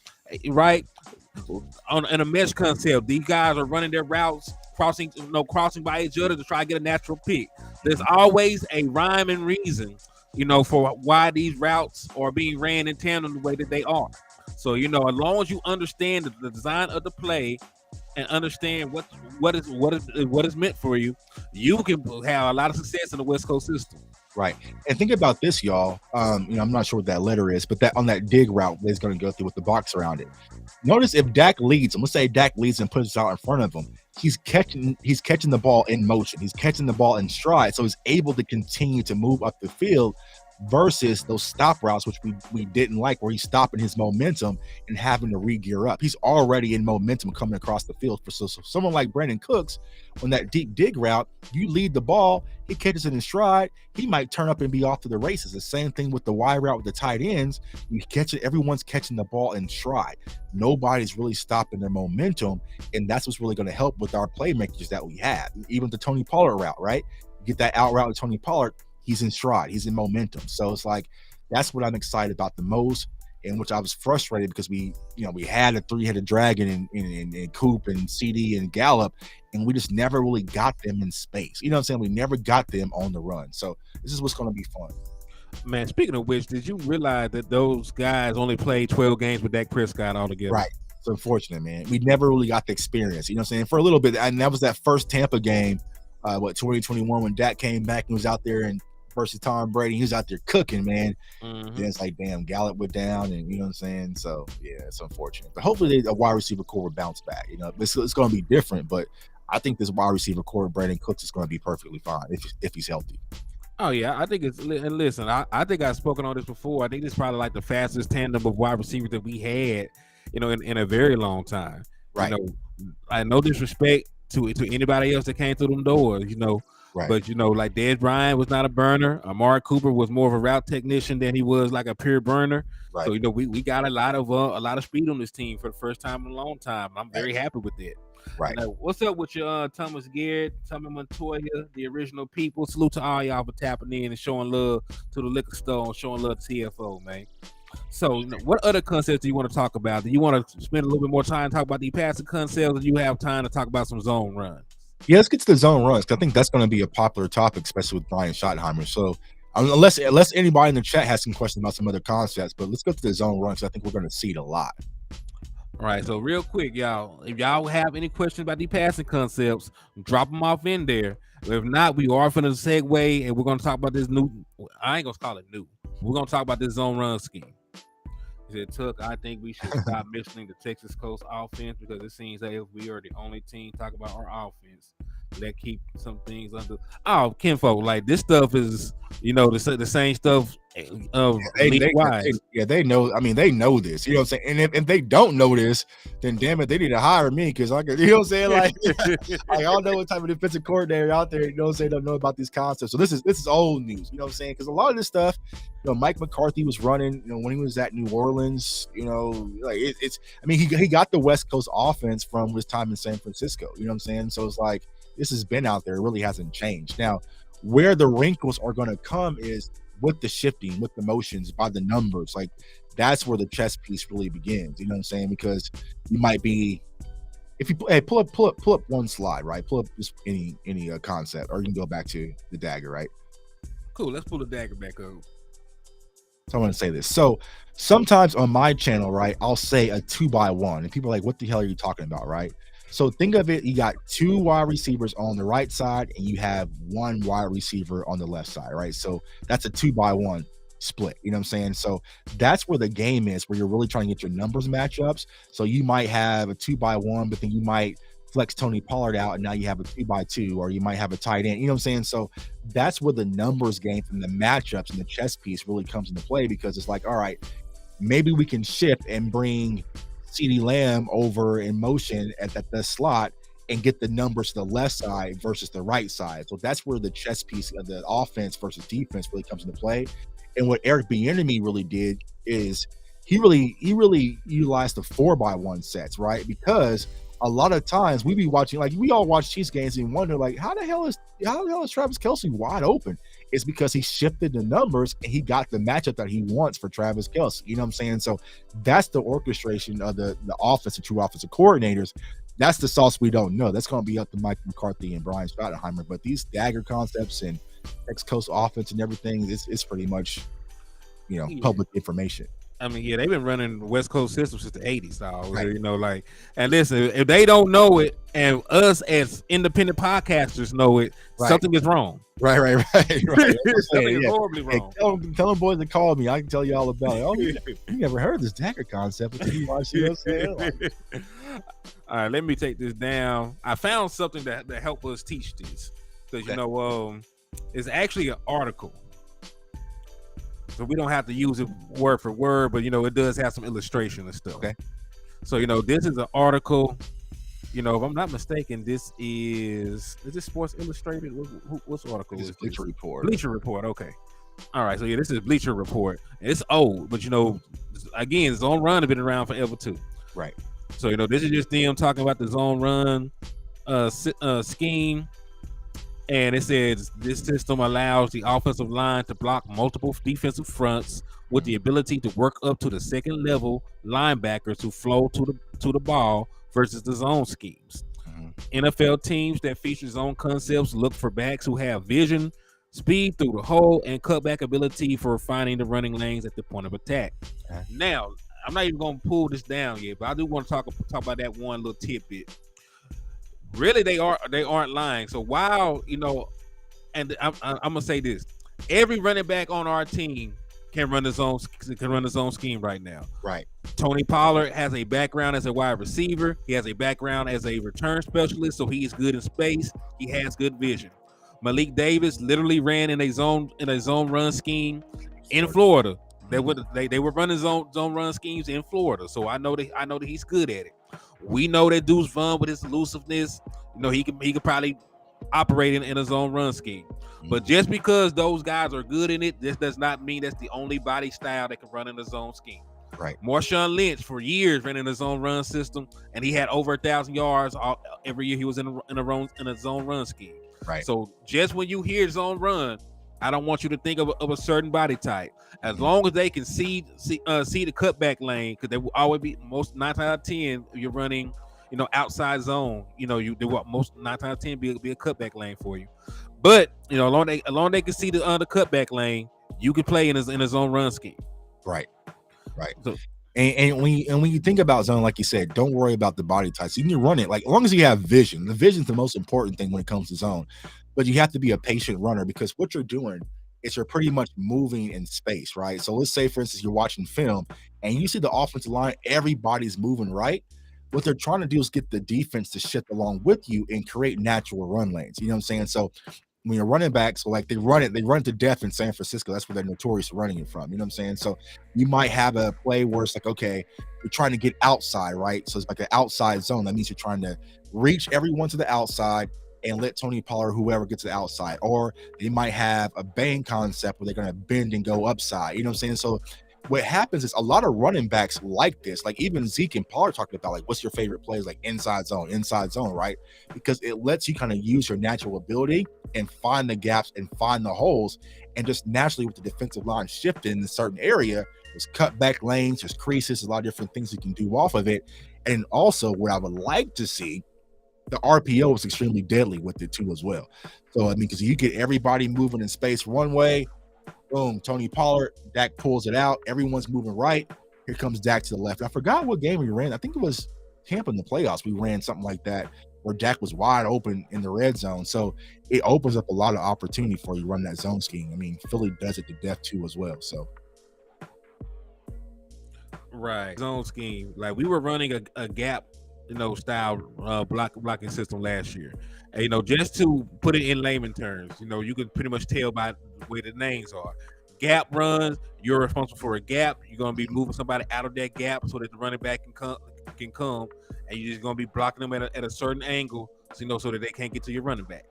right? In a mesh concept, these guys are running their routes, crossing by each other to try to get a natural pick. There's always a rhyme and reason, you know, for why these routes are being ran in tandem the way that they are. So, you know, as long as you understand the design of the play and understand what is meant for you, you can have a lot of success in the West Coast system. Right. And think about this, y'all. You know, I'm not sure what that letter is, but that on that dig route is going to go through with the box around it. Notice if Dak leads him, let's say Dak leads and puts it out in front of him, he's catching the ball in motion. He's catching the ball in stride. So he's able to continue to move up the field versus those stop routes, which we didn't like, where he's stopping his momentum and having to re-gear up. He's already in momentum coming across the field. So someone like Brandon Cooks, on that deep dig route, you lead the ball, he catches it in stride, he might turn up and be off to the races. The same thing with the wide route with the tight ends. You catch it, everyone's catching the ball in stride. Nobody's really stopping their momentum, and that's what's really going to help with our playmakers that we have. Even the Tony Pollard route, right? You get that out route with Tony Pollard, he's in stride, he's in momentum. So it's like, that's what I'm excited about the most, in which I was frustrated because we had a three-headed dragon in Coop and CD and Gallup, and we just never really got them in space. You know what I'm saying? We never got them on the run. So this is what's going to be fun. Man, speaking of which, did you realize that those guys only played 12 games with Dak Prescott altogether? Right. It's unfortunate, man. We never really got the experience. You know what I'm saying? For a little bit, and that was that first Tampa game, 2021, when Dak came back and was out there and versus Tom Brady, he was out there cooking, man. Then it's like, damn, Gallup went down, and you know what I'm saying? So yeah, it's unfortunate. But hopefully a wide receiver core will bounce back. You know, it's going to be different, but I think this wide receiver core, Brandon Cooks, is going to be perfectly fine if he's healthy. Oh yeah, I think it's. And listen, I think I've spoken on this before. I think this is probably like the fastest tandem of wide receivers that we had, you know, in a very long time. Right. You know, I no disrespect to anybody else that came through them doors, you know. Right. But, you know, like Dez Bryant was not a burner. Amari Cooper was more of a route technician than he was like a pure burner. Right. So, you know, we got a lot of speed on this team for the first time in a long time. I'm very happy with it. Right. What's up with your Thomas Garrett, Tommy Montoya, the original people? Salute to all y'all for tapping in and showing love to the liquor store and showing love to TFO, man. So, you know, what other concepts do you want to talk about? Do you want to spend a little bit more time talk about the passing concepts, or do you have time to talk about some zone runs? Yeah, let's get to the zone runs, because I think that's going to be a popular topic, especially with Brian Schottenheimer. So unless anybody in the chat has some questions about some other concepts, but let's go to the zone runs. I think we're going to see it a lot. All right, so real quick, y'all, if y'all have any questions about the passing concepts, drop them off in there. If not, we are finna segue and we're gonna talk about this new. I ain't gonna call it new. We're gonna talk about this zone run scheme. It took. I think we should stop mentioning the Texas Coast offense because it seems that if we are the only team talking about our offense, let keep some things under. Oh, kinfolk, like this stuff is, the same stuff. They know. I mean, they know this. You know what I'm saying? And if they don't know this, then damn it, they need to hire me because I could. You know what I'm saying? Like, I all know what type of defensive coordinator out there. You know what I'm saying? Don't know about these concepts. So this is old news. You know what I'm saying? Because a lot of this stuff, Mike McCarthy was running. When he was at New Orleans. Like it's. I mean, he got the West Coast offense from his time in San Francisco. You know what I'm saying? So it's like this has been out there. It really hasn't changed. Now, where the wrinkles are going to come is with the shifting, with the motions, by the numbers. Like that's where the chess piece really begins. You know what I'm saying? Because you might be, if you pull up one slide, right? Pull up just any concept, or you can go back to the dagger, right? Cool. Let's pull the dagger back up. So I want to say this. So sometimes on my channel, right, I'll say a 2x1, and people are like, "What the hell are you talking about?" Right? So think of it, you got two wide receivers on the right side and you have one wide receiver on the left side, right? So that's a 2x1 split. You know what I'm saying? So that's where the game is, where you're really trying to get your numbers matchups. So you might have a 2x1, but then you might flex Tony Pollard out and now you have a 2x2, or you might have a tight end. You know what I'm saying? So that's where the numbers game and the matchups and the chess piece really comes into play, because it's like, all right, maybe we can shift and bring CeeDee Lamb over in motion at the slot and get the numbers to the left side versus the right side. So that's where the chess piece of the offense versus defense really comes into play. And what Eric Bieniemy really did is he really utilized the 4x1 sets, right? Because a lot of times we be watching, like we all watch Chiefs games and wonder, like, how the hell is Travis Kelce wide open? It's because he shifted the numbers and he got the matchup that he wants for Travis Kelce. You know what I'm saying? So that's the orchestration of the offense, the two offensive coordinators. That's the sauce we don't know. That's going to be up to Mike McCarthy and Brian Schottenheimer. But these dagger concepts and X-Coast offense and everything, it's pretty much, public information. I mean, yeah, they've been running West Coast system since the 80s, dog. Right. And listen, if they don't know it and us as independent podcasters know it, right, something is wrong. Right. Something is horribly wrong. Hey, tell them boys to call me. I can tell you all about it. Oh, you never heard this dagger concept until you watch it. All right, let me take this down. I found something that help us teach this, because it's actually an article. So we don't have to use it word for word, but it does have some illustration and stuff. Okay. So this is an article. If I'm not mistaken, this is this Sports Illustrated? What's article? This is Bleacher Report. Bleacher Report. Okay. All right. So this is Bleacher Report. It's old, but again, Zone Run has been around forever too. Right. So this is just them talking about the Zone Run scheme. And it says this system allows the offensive line to block multiple defensive fronts with the ability to work up to the second level linebackers who flow to the ball versus the zone schemes. Mm-hmm. NFL teams that feature zone concepts look for backs who have vision, speed through the hole, and cutback ability for finding the running lanes at the point of attack. Mm-hmm. Now, I'm not even going to pull this down yet, but I do want to talk about that one little tidbit. Really, they aren't lying. So while and I'm gonna say this: every running back on our team can run the zone scheme right now. Right. Tony Pollard has a background as a wide receiver. He has a background as a return specialist, so he is good in space. He has good vision. Malik Davis literally ran in a zone run scheme in Florida. They were running zone run schemes in Florida, so I know that he's good at it. We know that Deuce Vaughn with his elusiveness, he could probably operate in a zone run scheme. Mm-hmm. But just because those guys are good in it, this does not mean that's the only body style that can run in a zone scheme. Right. Marshawn Lynch for years ran in a zone run system, and he had over 1,000 yards every year he was in a zone run scheme. Right. So just when you hear zone run, I don't want you to think of a certain body type. As long as they can see the cutback lane, because they will always be most 9 out of 10. If you're running, outside zone, they will most 9 out of 10 be a cutback lane for you. But as long as they can see the cutback lane, you can play in a zone run scheme. Right. And when you think about zone, like you said, don't worry about the body types. You can run it like as long as you have vision. The vision's the most important thing when it comes to zone. But you have to be a patient runner because what you're doing is you're pretty much moving in space, right? So let's say, for instance, you're watching film and you see the offensive line, everybody's moving right. What they're trying to do is get the defense to shift along with you and create natural run lanes. You know what I'm saying? So when you're running back, so like they run it to death in San Francisco. That's where they're notorious running it from. You know what I'm saying? So you might have a play where it's like, okay, you're trying to get outside, right? So it's like an outside zone. That means you're trying to reach everyone to the outside and let Tony Pollard, whoever, get to the outside. Or they might have a bang concept where they're going to bend and go upside. You know what I'm saying? So what happens is a lot of running backs like this, like even Zeke and Pollard talking about, like, what's your favorite plays? Like inside zone, right? Because it lets you kind of use your natural ability and find the gaps and find the holes. And just naturally with the defensive line shifting in a certain area, there's cutback lanes, there's creases, there's a lot of different things you can do off of it. And also what I would like to see, the RPO is extremely deadly with it too as well. So, I mean, because you get everybody moving in space one way, boom, Tony Pollard, Dak pulls it out. Everyone's moving right. Here comes Dak to the left. I forgot what game we ran. I think it was Tampa in the playoffs. We ran something like that where Dak was wide open in the red zone. So it opens up a lot of opportunity for you to run that zone scheme. I mean, Philly does it to death too as well. So right, zone scheme. Like we were running a gap, style blocking system last year. And, just to put it in layman terms, you can pretty much tell by the way the names are. Gap runs, you're responsible for a gap. You're going to be moving somebody out of that gap so that the running back can come, and you're just going to be blocking them at a certain angle, so that they can't get to your running back.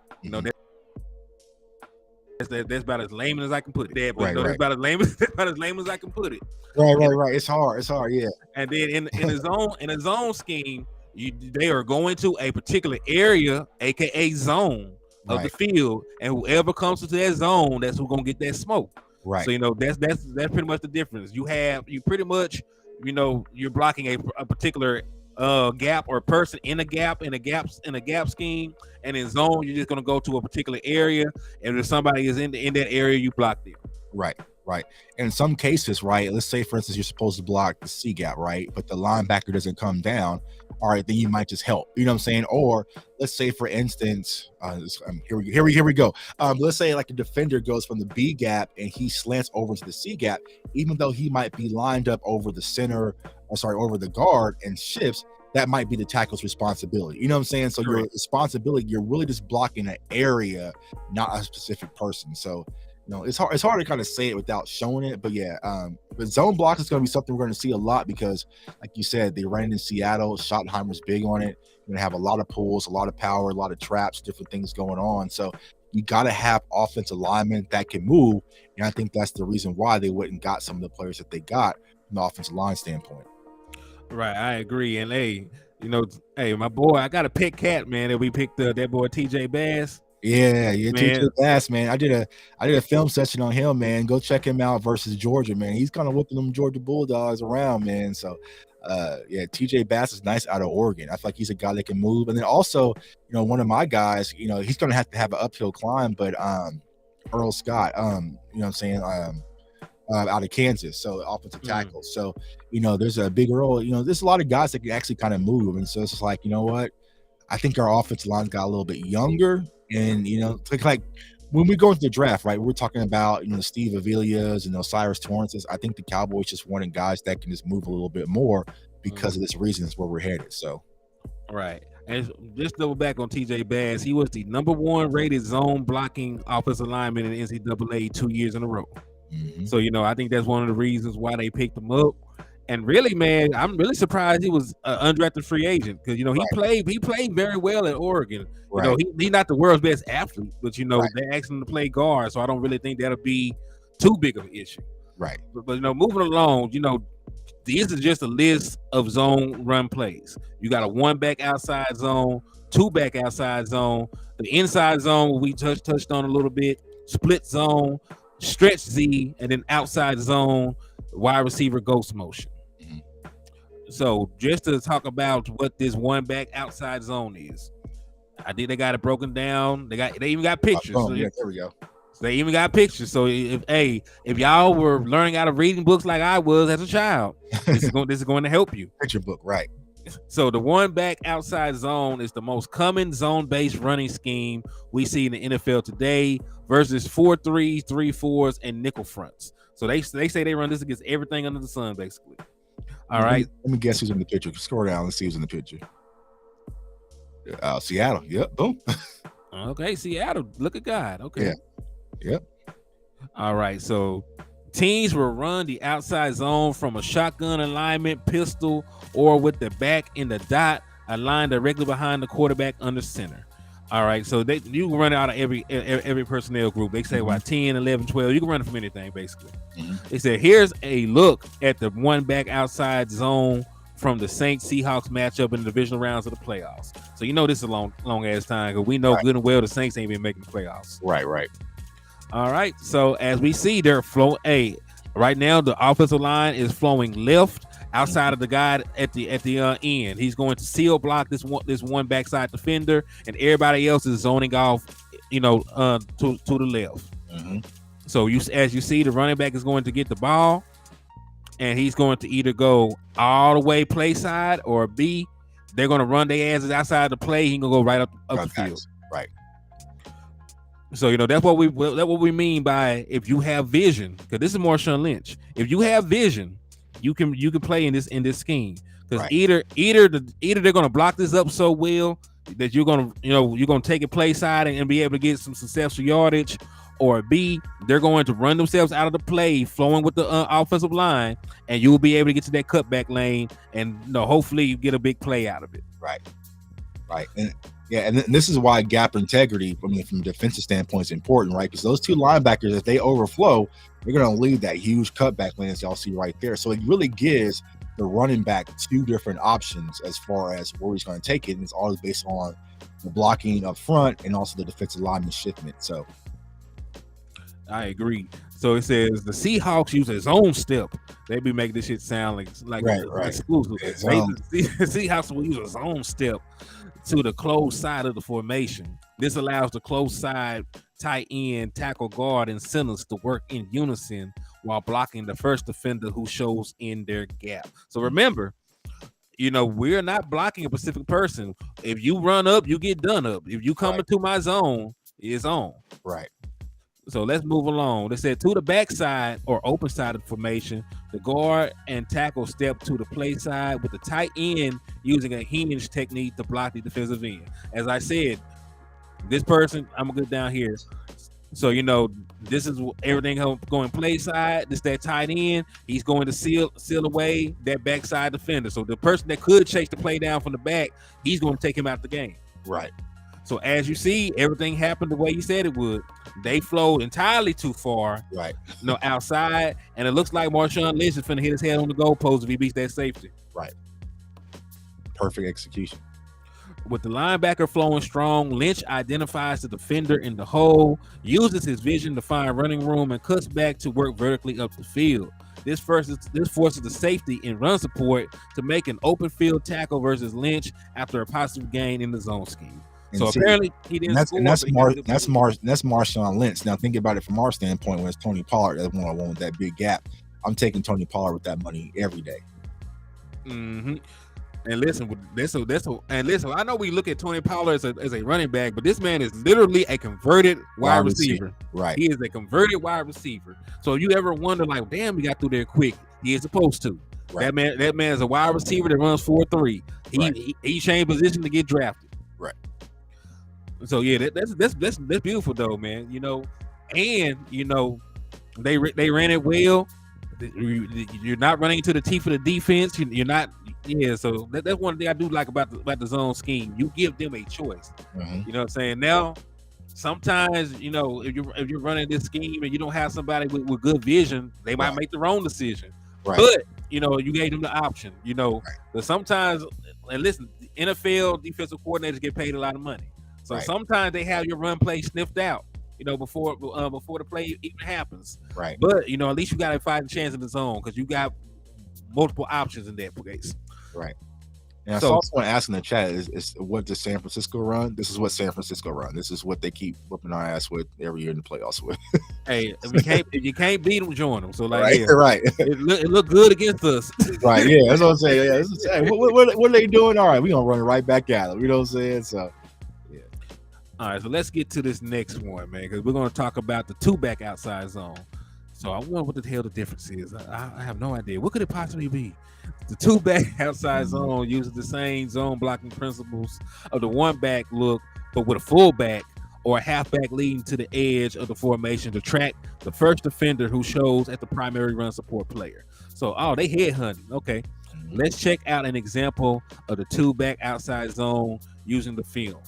That's about as layman as I can put it. But that's about as layman as I can put it. Right. It's hard, yeah. And then in a zone scheme, they are going to a particular area, aka zone of the field, and whoever comes into that zone, that's who's gonna get that smoke. Right. So that's pretty much the difference. You pretty much you're blocking a particular gap or person in a gap scheme, and in zone you're just gonna go to a particular area, and if somebody is in that area, you block them. Right. And in some cases, right, let's say for instance you're supposed to block the C gap, right, but the linebacker doesn't come down. All right, then you might just help. You know what I'm saying? Or let's say, for instance, here we go. Let's say like a defender goes from the B gap and he slants over to the C gap, even though he might be lined up over the center, over the guard and shifts. That might be the tackle's responsibility. You know what I'm saying? So your responsibility, you're really just blocking an area, not a specific person. So it's hard to kind of say it without showing it, but yeah, but zone blocks is going to be something we're going to see a lot because, like you said, they ran in Seattle. Schottenheimer's big on it. You're going to have a lot of pulls, a lot of power, a lot of traps, different things going on. So you got to have offensive linemen that can move, and I think that's the reason why they went and got some of the players that they got from the offensive line standpoint. Right, I agree. And hey, my boy, I got a pet cat, man. That we picked that boy TJ Bass. Yeah, TJ Bass, man. I did a film session on him, man. Go check him out versus Georgia, man. He's kind of whipping them Georgia Bulldogs around, man. So, TJ Bass is nice out of Oregon. I feel like he's a guy that can move. And then also, one of my guys, he's going to have an uphill climb, but Earl Scott, what I'm saying, out of Kansas, so offensive tackle. So, there's a big Earl. There's a lot of guys that can actually kind of move, and so it's just like, you know what? I think our offensive line got a little bit younger. And, like when we go into the draft, right, we're talking about, Steve Avilias and Osiris Torrances. I think the Cowboys just wanted guys that can just move a little bit more because of this reason is where we're headed. So, right. And just double back on TJ Bass, he was the number 1 rated zone blocking offensive lineman in the NCAA 2 years in a row. Mm-hmm. So, I think that's one of the reasons why they picked him up. And really, man, I'm really surprised he was an undrafted free agent because he played very well at Oregon. Right. He's not the world's best athlete, but they asked him to play guard, so I don't really think that'll be too big of an issue. Right. But moving along, this is just a list of zone run plays. You got a 1 back outside zone, 2 back outside zone, the inside zone we touched on a little bit, split zone, stretch Z, and then outside zone, wide receiver ghost motion. Mm-hmm. So just to talk about what this 1 back outside zone is, I think they got it broken down. They even got pictures. There we go. They even got pictures. So if y'all were learning how to reading books like I was as a child, this is going to help you. Picture book, right? So the one back outside zone is the most common zone-based running scheme we see in the NFL today versus 4-3s, 3-4s, and nickel fronts. So they say they run this against everything under the sun, basically. All right. Let me guess who's in the picture. Scroll down and see who's in the picture. Seattle. Yep. Boom. Okay, Seattle. Look at God. Okay. Yeah. Yep. All right. So teams will run the outside zone from a shotgun alignment, pistol, or with the back in the dot aligned directly behind the quarterback under center. All right. So you can run it out of every personnel group. They say about 10, 11, 12. You can run it from anything, basically. They said, here's a look at the one back outside zone from the Saints Seahawks matchup in the divisional rounds of the playoffs. So you know this is a long ass time because we know good and well the Saints ain't been making the playoffs. Right. All right. So as we see, they're right now the offensive line is flowing left outside of the guy at the end. He's going to seal block this one backside defender, and everybody else is zoning off, to the left. So as you see, the running back is going to get the ball, and he's going to either go all the way play side, or B, they're going to run their asses outside the play. He can go right up the field. Right. So that's what we mean by if you have vision, because this is Marshawn Lynch. If you have vision, you can play in this scheme, because either they're going to block this up so well that you're going to take it play side and be able to get some successful yardage, or B, they're going to run themselves out of the play, flowing with the offensive line, and you will be able to get to that cutback lane, and hopefully you get a big play out of it. Right. And this is why gap integrity, from a defensive standpoint, is important, right? Because those two linebackers, if they overflow, they're going to leave that huge cutback lane, as y'all see right there. So it really gives the running back two different options as far as where he's going to take it, and it's always based on the blocking up front and also the defensive lineman shifting. So I agree. So it says the Seahawks use a zone step. They be making this shit sound like exclusive. The Seahawks will use a zone step to the close side of the formation. This allows the close side tight end, tackle, guard, and centers to work in unison while blocking the first defender who shows in their gap. So remember, we're not blocking a specific person. If you run up, you get done up. If you come into my zone, it's on. Right. So let's move along. They said to the backside or open side of the formation, the guard and tackle step to the play side with the tight end using a hinge technique to block the defensive end. As I said, this person, I'm gonna go down here. So this is everything going play side. This that tight end. He's going to seal away that backside defender. So the person that could chase the play down from the back, he's going to take him out the game. Right. So as you see, everything happened the way you said it would. They flowed entirely too far, outside, and it looks like Marshawn Lynch is finna hit his head on the goalpost if he beats that safety. Right. Perfect execution. With the linebacker flowing strong, Lynch identifies the defender in the hole, uses his vision to find running room, and cuts back to work vertically up the field. This forces the safety in run support to make an open field tackle versus Lynch after a positive gain in the zone scheme. So apparently he didn't score. That's Marshawn Lynch. Now think about it from our standpoint, when it's Tony Pollard that's one-on-one with that big gap. I'm taking Tony Pollard with that money every day. Mm-hmm. And listen, I know we look at Tony Pollard as a running back, but this man is literally a converted wide receiver. Right. He is a converted wide receiver. So if you ever wonder, like, damn, he got through there quick. He is supposed to. Right. That man is a wide receiver that runs 4.3. He changed position to get drafted. Right. So yeah, that's beautiful though, man. They ran it well. You're not running into the teeth of the defense. You're not. Yeah, so that's one thing I do like about the zone scheme. You give them a choice. Mm-hmm. You know what I'm saying? Now, sometimes if you're running this scheme and you don't have somebody with good vision, they might make the wrong decision. Right. But you gave them the option. But sometimes, and listen, NFL defensive coordinators get paid a lot of money. So sometimes they have your run play sniffed out, before the play even happens. Right. But at least you got a fighting chance in the zone because you got multiple options in that place. Right. And I saw someone asking in the chat, is what does San Francisco run? This is what San Francisco run. This is what they keep whooping our ass with every year in the playoffs with. Hey, if you can't beat them, join them. So like, right, yeah, right. it look good against us. Right, yeah, that's what I'm saying. Yeah, hey, what are they doing? All right, we're gonna run it right back at them. You know what I'm saying? So yeah. All right, so let's get to this next one, man, because we're gonna talk about the 2-back outside zone. So I wonder what the hell the difference is. I have no idea. What could it possibly be? The 2-back outside zone uses the same zone blocking principles of the 1-back look, but with a fullback or a halfback leading to the edge of the formation to track the first defender who shows at the primary run support player. So, they headhunting. Okay, let's check out an example of the 2-back outside zone using the film.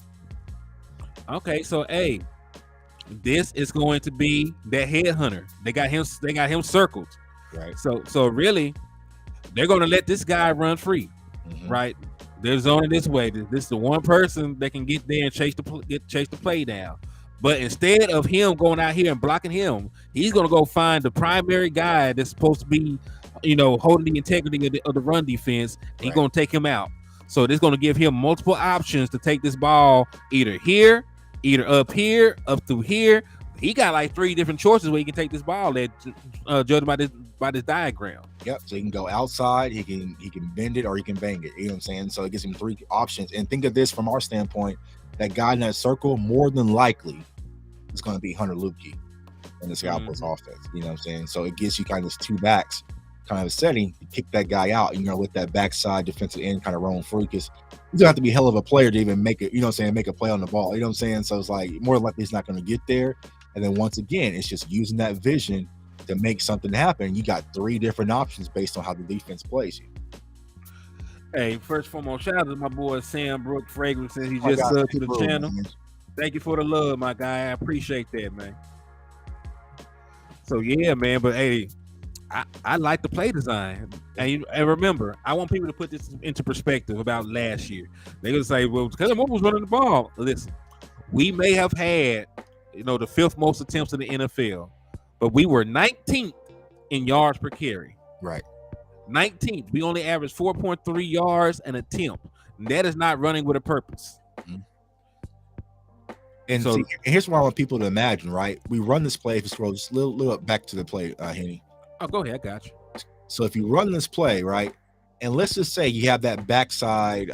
Okay, so this is going to be that headhunter. They got him circled. Right. So really, they're going to let this guy run free. Right. They're zoning this way. This is the one person that can get there and chase the play down. But instead of him going out here and blocking him, he's going to go find the primary guy that's supposed to be, holding the integrity of the run defense. He's going to take him out. So this is going to give him multiple options to take this ball either here, either up here, up through here. He got like 3 different choices where he can take this ball that judged by this diagram. Yep. So he can go outside, he can bend it, or he can bang it. You know what I'm saying? So it gives him 3 options. And think of this from our standpoint: that guy in that circle more than likely is going to be Hunter Luepke in this Cowboys offense. You know what I'm saying? So it gives you kind of this 2 backs kind of setting to kick that guy out. Let that backside defensive end kind of roam free, because he's gonna have to be a hell of a player to even make it. Make a play on the ball. You know what I'm saying? So it's like more likely he's not going to get there. And then once again, it's just using that vision to make something happen. You got 3 different options based on how the defense plays you. Hey, first and foremost, shout out to my boy Sam Brooke Fragrance, since he just subbed to the channel. Man. Thank you for the love, my guy. I appreciate that, man. So yeah, man. But hey, I like the play design, and remember, I want people to put this into perspective about last year. They're gonna say, "Well, because what was running the ball." Listen, we may have had, the 5th most attempts in the NFL, but we were 19th in yards per carry. Right. 19th. We only averaged 4.3 yards an attempt. And that is not running with a purpose. And so, here's what I want people to imagine. Right, we run this play. If you scroll just a little back to the play, Henny. Oh, go ahead. I got you. So if you run this play, right, and let's just say you have that backside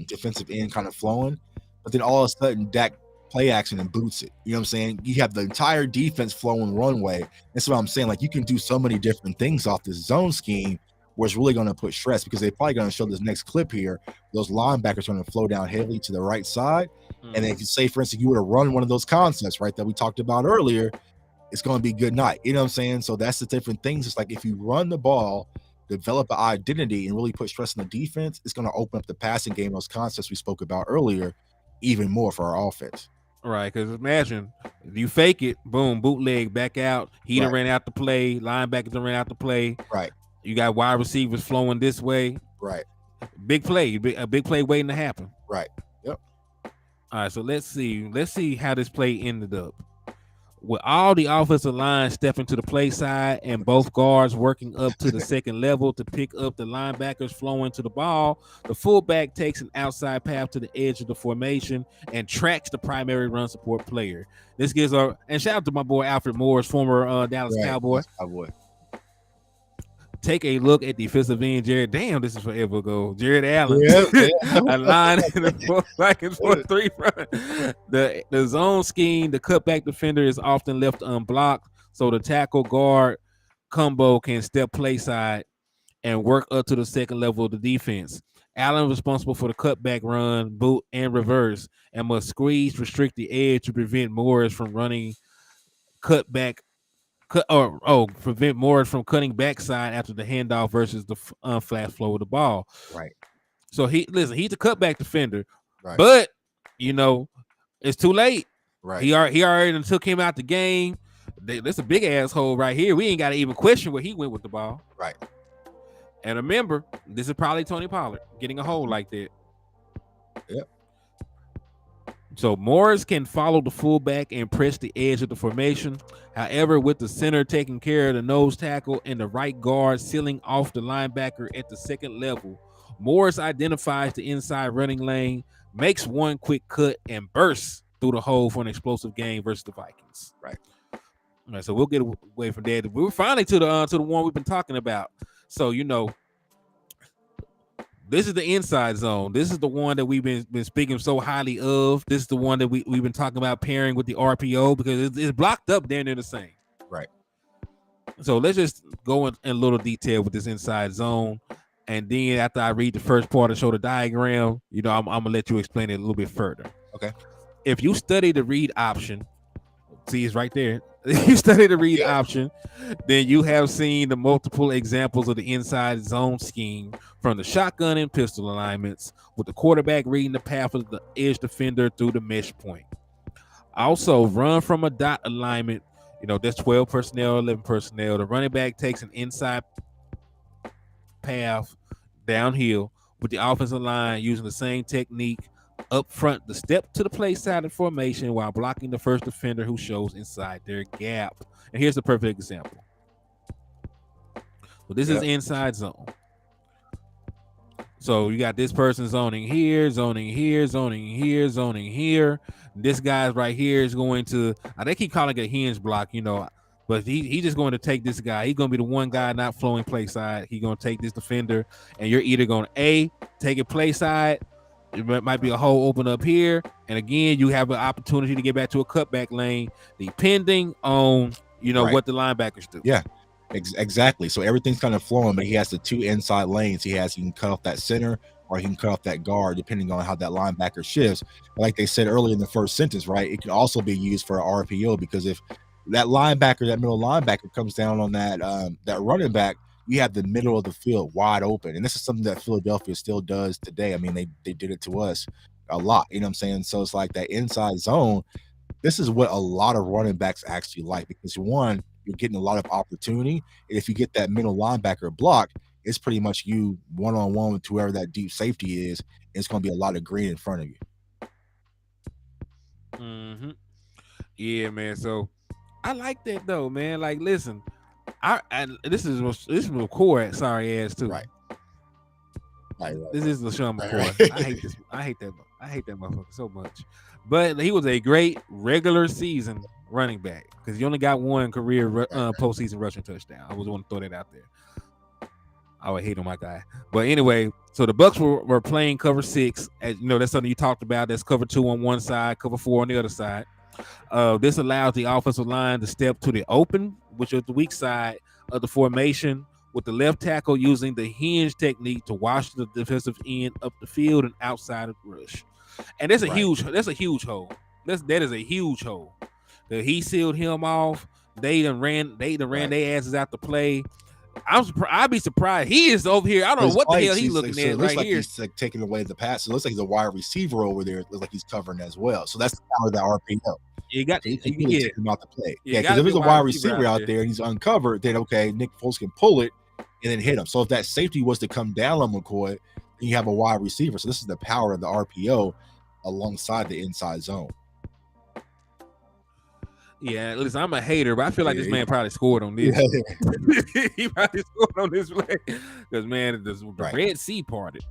defensive end kind of flowing, but then all of a sudden Dak play action and boots it. You know what I'm saying? You have the entire defense flowing runway. That's what I'm saying. Like, you can do so many different things off this zone scheme where it's really going to put stress, because they're probably going to show this next clip here. Those linebackers are going to flow down heavily to the right side. And then if you say, for instance, you were to run one of those concepts, right, that we talked about earlier, it's going to be good night. You know what I'm saying? So that's the different things. It's like if you run the ball, develop an identity, and really put stress on the defense, it's going to open up the passing game, those concepts we spoke about earlier, even more for our offense. Right, because imagine if you fake it, boom, bootleg, back out. He done ran out the play. Linebackers done ran out the play. Right. You got wide receivers flowing this way. Right. Big play, a big play waiting to happen. Right. Yep. All right, so let's see how this play ended up. With all the offensive line stepping to the play side and both guards working up to the second level to pick up the linebackers flowing to the ball, the fullback takes an outside path to the edge of the formation and tracks the primary run support player. This gives and shout out to my boy Alfred Morris, former Dallas Cowboy. Take a look at defensive end Jared. Damn, this is forever ago. Jared Allen. A line in the back and forth 3 front. The zone scheme, the cutback defender is often left unblocked, so the tackle guard combo can step play side and work up to the second level of the defense. Allen is responsible for the cutback run, boot, and reverse, and must squeeze, restrict the edge to prevent Morris from running prevent Morris from cutting backside after the handoff versus the flat flow of the ball. Right. So he's a cutback defender, but it's too late. Right. He already took him out the game. That's a big asshole right here. We ain't got to even question where he went with the ball. Right. And remember, this is probably Tony Pollard getting a hold like that. Yep. So Morris can follow the fullback and press the edge of the formation. However, with the center taking care of the nose tackle and the right guard sealing off the linebacker at the second level, Morris identifies the inside running lane, makes one quick cut, and bursts through the hole for an explosive game versus the Vikings. Right. All right, so we'll get away from that. We're finally to the one we've been talking about. So this is the inside zone. This is the one that we've been speaking so highly of. This is the one that we've been talking about pairing with the RPO because it's blocked up there and they're the same. Right. So let's just go in a little detail with this inside zone. And then after I read the first part and show the diagram, I'm going to let you explain it a little bit further. Okay. If you study the read option, see it's right there. If you study the read option, then you have seen the multiple examples of the inside zone scheme from the shotgun and pistol alignments with the quarterback reading the path of the edge defender through the mesh point. Also, run from a dot alignment. There's 12 personnel, 11 personnel. The running back takes an inside path downhill with the offensive line using the same technique up front, the step to the play side of formation while blocking the first defender who shows inside their gap. And here's the perfect example. Well, this is inside zone. So you got this person zoning here, zoning here, zoning here, zoning here. This guy's right here is going to, they keep calling it a hinge block, but he's just going to take this guy. He's going to be the one guy not flowing play side. He's going to take this defender, and you're either going to take it play side. It might be a hole open up here, and again, you have an opportunity to get back to a cutback lane, depending on what the linebackers do. Yeah, exactly. So everything's kind of flowing, but he has the two inside lanes. He can cut off that center, or he can cut off that guard, depending on how that linebacker shifts. Like they said earlier in the first sentence, right? It can also be used for an RPO because if that middle linebacker comes down on that running back, you have the middle of the field wide open. And this is something that Philadelphia still does today. I mean, they did it to us a lot, you know what I'm saying? So it's like that inside zone. This is what a lot of running backs actually like because one, you're getting a lot of opportunity. And if you get that middle linebacker block, it's pretty much you one-on-one with whoever that deep safety is. It's going to be a lot of green in front of you. Mm-hmm. Yeah, man. So I like that though, man. Like, listen, this is McCoy. Sorry ass too. Right. This is LeSean McCoy. Right. I hate that motherfucker so much. But he was a great regular season running back because he only got one career postseason rushing touchdown. I was want to throw that out there. I would hate on my guy. But anyway, so the Bucs were playing cover 6. As that's something you talked about. That's cover 2 on one side, cover 4 on the other side. This allows the offensive line to step to the open, which is the weak side of the formation, with the left tackle using the hinge technique to wash the defensive end up the field and outside of the rush. And that's a huge hole. That is a huge hole. He sealed him off. They done ran their asses out to play. I'd be surprised. He is over here. I don't know what the hell he's looking at right here. He's like taking away the pass. It looks like he's a wide receiver over there. It looks like he's covering as well. So that's the power of the RPO. You got take him out the play. Yeah, because if there's a wide receiver out there and he's uncovered, then okay, Nick Foles can pull it and then hit him. So if that safety was to come down on McCoy, then you have a wide receiver. So this is the power of the RPO alongside the inside zone. Yeah, listen, I'm a hater, but I feel like this man probably scored on this. Yeah. He probably scored on this play because, man, the Red Sea parted.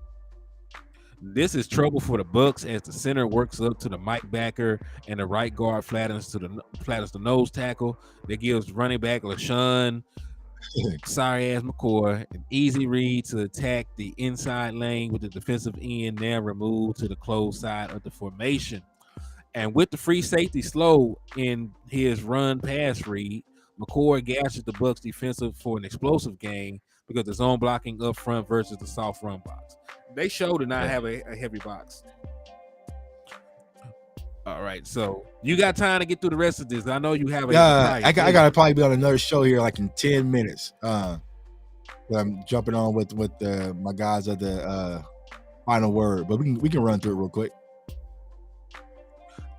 This is trouble for the Bucs as the center works up to the Mike backer and the right guard flattens the nose tackle. That gives running back LeSean, sorry ass McCoy, an easy read to attack the inside lane with the defensive end now removed to the closed side of the formation. And with the free safety slow in his run pass read, McCoy gashes the Bucs defensive for an explosive game because the zone blocking up front versus the soft run box. They show to not have a heavy box. All right, so you got time to get through the rest of this. I know you have. I gotta probably be on another show here like in 10 minutes. I'm jumping on with my guys at the final word, but we can run through it real quick.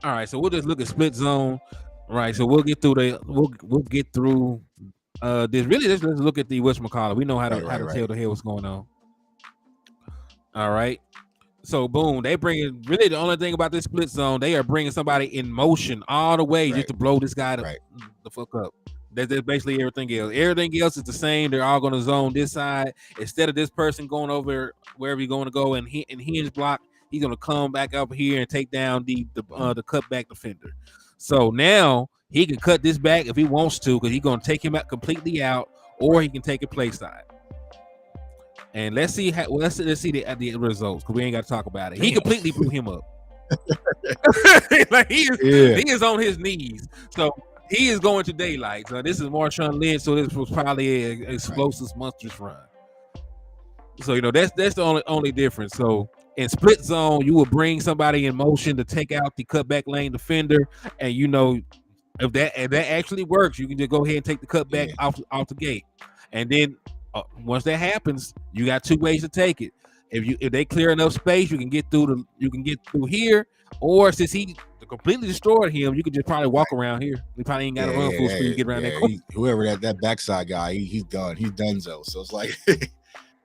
All right, so we'll just look at split zone. All right, so we'll get through we'll get through this. Really, let's look at the whatchamacallit. We know how to tell the hell what's going on. All right, so boom, they bring in. Really, the only thing about this split zone, they are bringing somebody in motion all the way just to blow this guy the fuck up. That's basically everything else. Everything else is the same. They're all going to zone this side. Instead of this person going over wherever you're going to go and hinge block, he's going to come back up here and take down the cutback defender. So now he can cut this back if he wants to, because he's going to take him out completely out, or he can take it play side. And let's see let's see the results, because we ain't got to talk about it. He completely blew him up. Like he is on his knees. So he is going to daylight. So this is Marshawn Lynch. So this was probably an explosive monstrous run. So that's the only difference. So in split zone, you will bring somebody in motion to take out the cutback lane defender, and if that actually works, you can just go ahead and take the cutback off the gate. And then once that happens, you got two ways to take it. If they clear enough space, you can get through here, or since he completely destroyed him, you can just probably walk around here. We probably ain't got to run full speed to get around that corner. Whoever that backside guy, he's done. He's donezo. So it's like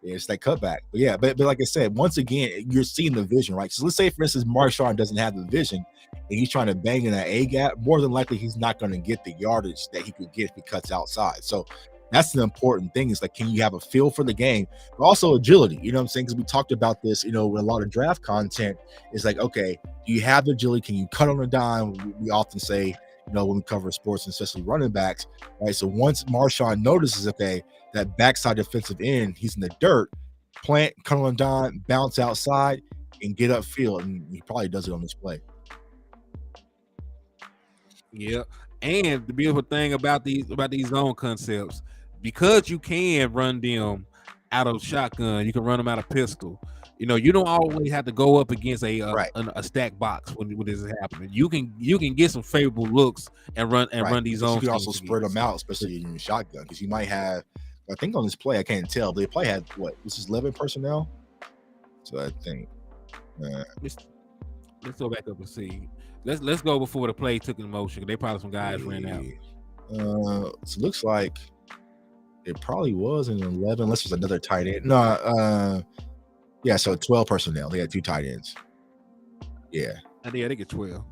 it's that cutback. But like I said, once again, you're seeing the vision, right? So let's say, for instance, Marshawn doesn't have the vision and he's trying to bang in that A gap. More than likely, he's not going to get the yardage that he could get if he cuts outside. So that's the important thing, is like, can you have a feel for the game, but also agility? You know what I'm saying? Because we talked about this, with a lot of draft content. It's like, okay, do you have agility? Can you cut on a dime? We often say, when we cover sports, and especially running backs, right? So once Marshawn notices, okay, that backside defensive end, he's in the dirt, plant, cut on a dime, bounce outside, and get upfield. And he probably does it on this play. Yeah. And the beautiful thing about these zone concepts, because you can run them out of shotgun, you can run them out of pistol. You don't always have to go up against a stack box when this is happening. You can get some favorable looks and run these zones. You can also spread them out, especially in your shotgun, because you might have, I think on this play, I can't tell, but they probably had this is 11 personnel. So I think let's go back up and see. Let's go before the play took in motion. They probably some guys ran out. So it looks like it probably was an 11, unless there's another tight end. So 12 personnel. They had two tight ends. Yeah. They get 12.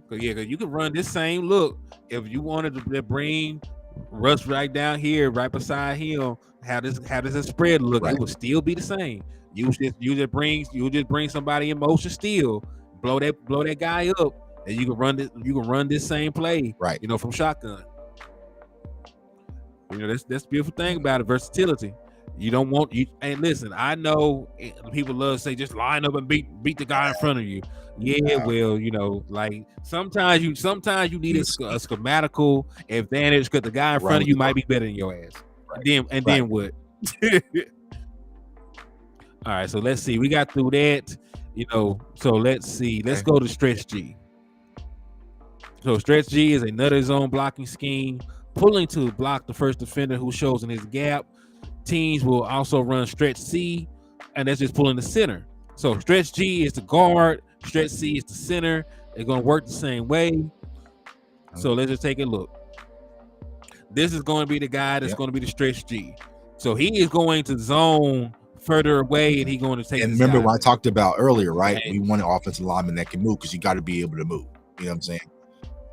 Because you can run this same look if you wanted to bring Russ right down here, right beside him. How does the spread look? Right. It would still be the same. You just bring somebody in motion still, blow that guy up, and you can run this same play, right? From shotgun. That's the beautiful thing about it, versatility. You don't want you. And listen, I know people love to say just line up and beat the guy in front of you. Yeah, well, like sometimes you need a schematical advantage, because the guy in front of you might be better than your ass. Right. Then what? All right, so let's see. We got through that, So let's see. Let's go to stretch G. So stretch G is another zone blocking scheme, pulling to block the first defender who shows in his gap. Teams will also run stretch C, and that's just pulling the center. So stretch G is the guard, stretch C is the center. They're going to work the same way. So let's just take a look. This is going to be the guy that's going to be the stretch G. So he is going to zone further away, and he's going to take. And remember what I talked about earlier, right? We want an offensive lineman that can move, because you got to be able to move. You know what I'm saying?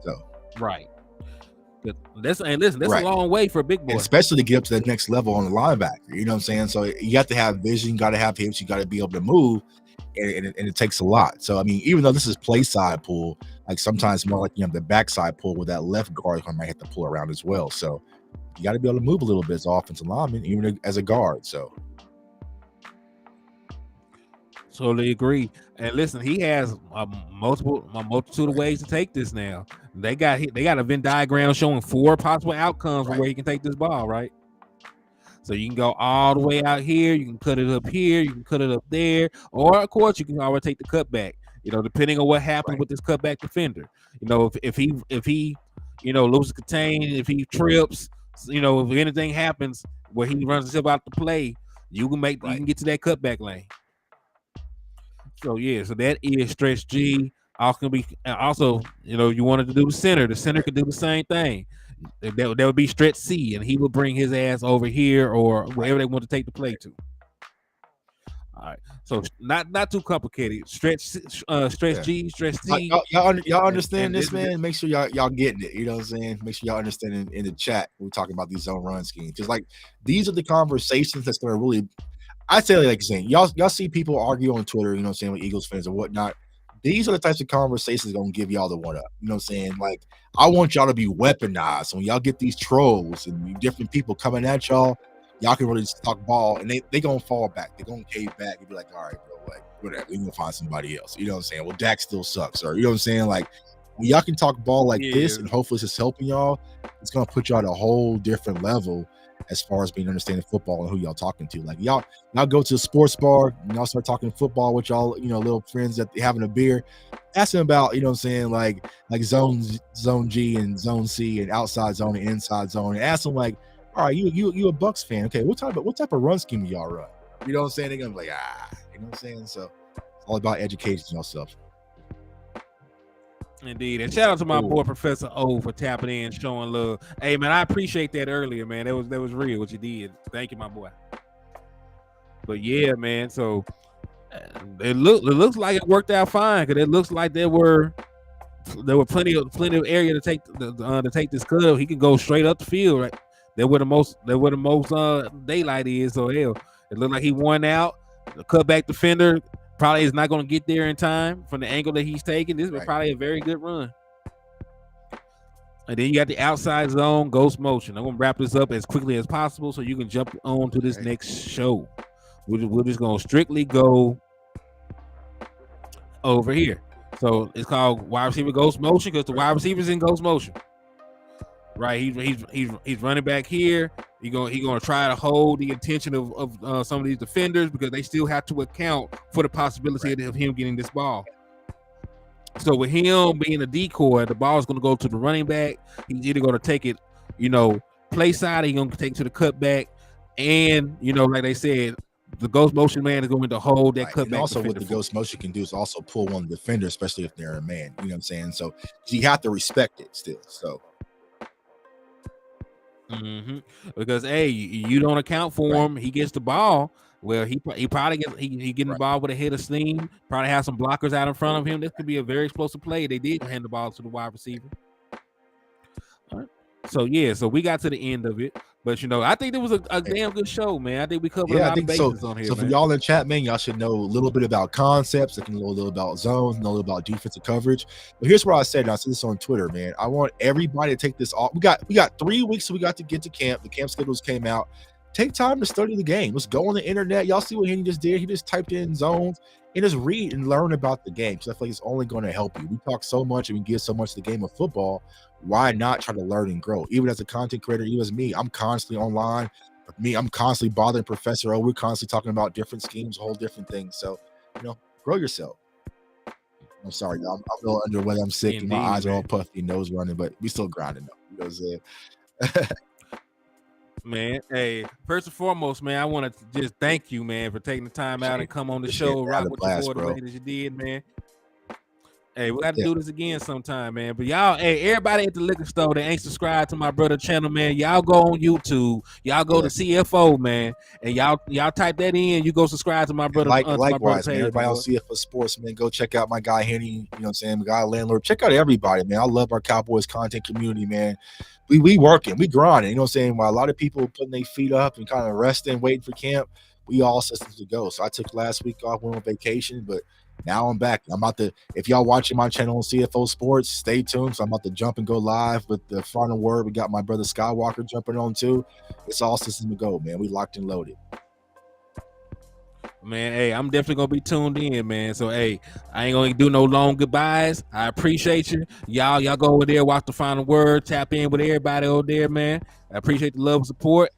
So right. That's a long way for a big boy, and especially to get up to that next level on the linebacker. You know what I'm saying? So you have to have vision, you got to have hips, you got to be able to move, and it takes a lot. So I mean, even though this is play side pull, like sometimes more like the backside pull, with that left guard might have to pull around as well. So you got to be able to move a little bit as an offensive lineman, even as a guard. So totally agree. And listen, he has a multitude of ways to take this now. They got a Venn diagram showing 4 possible outcomes where he can take this ball, right? So you can go all the way out here, you can cut it up here, you can cut it up there, or of course you can always take the cutback, depending on what happens with this cutback defender. If he loses contain, if he trips, if anything happens where he runs himself out the play, you can get to that cutback lane. So so that is stretch G. Also, you wanted to do the center. The center could do the same thing. That would be stretch C, and he would bring his ass over here or wherever they want to take the play to. All right, so not too complicated. Stretch Yeah. G, stretch C. Y'all understand and this, this- man? Make sure y'all getting it. You know what I'm saying? Make sure y'all understand in the chat when we're talking about these zone run schemes. Because like these are the conversations that's gonna really, I say like saying y'all see people argue on Twitter, you know what I'm saying, with Eagles fans or whatnot. These are the types of conversations gonna give y'all the one up. You know what I'm saying? Like I want y'all to be weaponized. When y'all get these trolls and different people coming at y'all can really just talk ball and they gonna fall back. They're gonna cave back and be like, all right, bro, like whatever, we gonna find somebody else. You know what I'm saying? Well, Dak still sucks, or you know what I'm saying? Like when y'all can talk ball like this and hopefully it's just helping y'all, it's gonna put y'all at a whole different level as far as being understanding football and who y'all talking to. Like y'all go to a sports bar and y'all start talking football with y'all, you know, little friends that having a beer. Ask them about, you know what I'm saying, like zone G and zone C and outside zone and inside zone, and ask them like, all right, you a Bucks fan. Okay, what type of run scheme do y'all run? You know what I'm saying? They're gonna be like, you know what I'm saying? So it's all about educating yourself. Indeed. And shout out to my boy Professor O for tapping in, showing love. Hey man, I appreciate that earlier, man. That was real what you did. Thank you, my boy. But yeah, man. So it looks like it worked out fine because it looks like there were plenty of area to take this cut. He can go straight up the field, right? There where the most daylight is. So hell, it looked like he won out. The cutback defender probably is not going to get there in time from the angle that he's taking. This was probably a very good run. And then you got the outside zone ghost motion. I'm going to wrap this up as quickly as possible so you can jump on to this next show. We're just going to strictly go over here. So it's called wide receiver ghost motion because the wide receiver's in ghost motion. Right, he's running back here. He's gonna try to hold the attention of some of these defenders because they still have to account for the possibility of him getting this ball. So with him being a decoy, the ball is gonna go to the running back. He's either gonna take it, you know, play side. He's gonna take it to the cutback, and you know, like they said, the ghost motion man is going to hold that cutback. And also, what the ghost motion can do is also pull one of the defenders, especially if they're a man. You know what I'm saying? So you have to respect it still. So. Because hey, you don't account for him. He gets the ball. Well, he probably gets getting the ball with a hit of steam. Probably have some blockers out in front of him. This could be a very explosive play. They did hand the ball to the wide receiver. All right. So yeah, so we got to the end of it. But you know, I think it was a damn good show, man. I think we covered a lot of bases on here. So for y'all in chat, man, y'all should know a little bit about concepts. They can know a little about zones, know a little about defensive coverage. But here's what I said. And I said this on Twitter, man. I want everybody to take this off. We got 3 weeks so we got to get to camp. The camp schedules came out. Take time to study the game. Let's go on the internet. Y'all see what he just did. He just typed in zones and just read and learn about the game. So I feel like it's only going to help you. We talk so much and we give so much to the game of football. Why not try to learn and grow? Even as a content creator, even as me, I'm constantly online. I'm constantly bothering Professor O. We're constantly talking about different schemes, whole different things. So, you know, grow yourself. I'm sorry, y'all. I'm a little under the weather. I'm sick. Indeed, my eyes are all puffy, nose running, but we still grinding though. You know what I'm saying? Man, hey, first and foremost, man, I want to just thank you, man, for taking the time out and come on the show, rock with your boy the way that you did, man. Hey, we got to do this again sometime, man. But y'all, hey, everybody at the liquor store that ain't subscribed to my brother channel, man, y'all go on YouTube. Y'all go to CFO, man, and y'all type that in. You go subscribe to my brother. Likewise, man. Everybody on CFO Sports, man, go check out my guy Henny. You know what I'm saying? My guy Landlord. Check out everybody, man. I love our Cowboys content community, man. We working, we grinding. You know what I'm saying? While a lot of people putting their feet up and kind of resting, waiting for camp, we all systems to go. So I took last week off, went on vacation, but now I'm back. I'm about to, if y'all watching my channel on CFO Sports, stay tuned. So I'm about to jump and go live with the final word. We got my brother Skywalker jumping on too. It's all systems to go, man. We locked and loaded. Man, hey, I'm definitely gonna be tuned in, man. So hey, I ain't gonna do no long goodbyes. I appreciate you. Y'all go over there, watch the final word, tap in with everybody over there, man. I appreciate the love and support.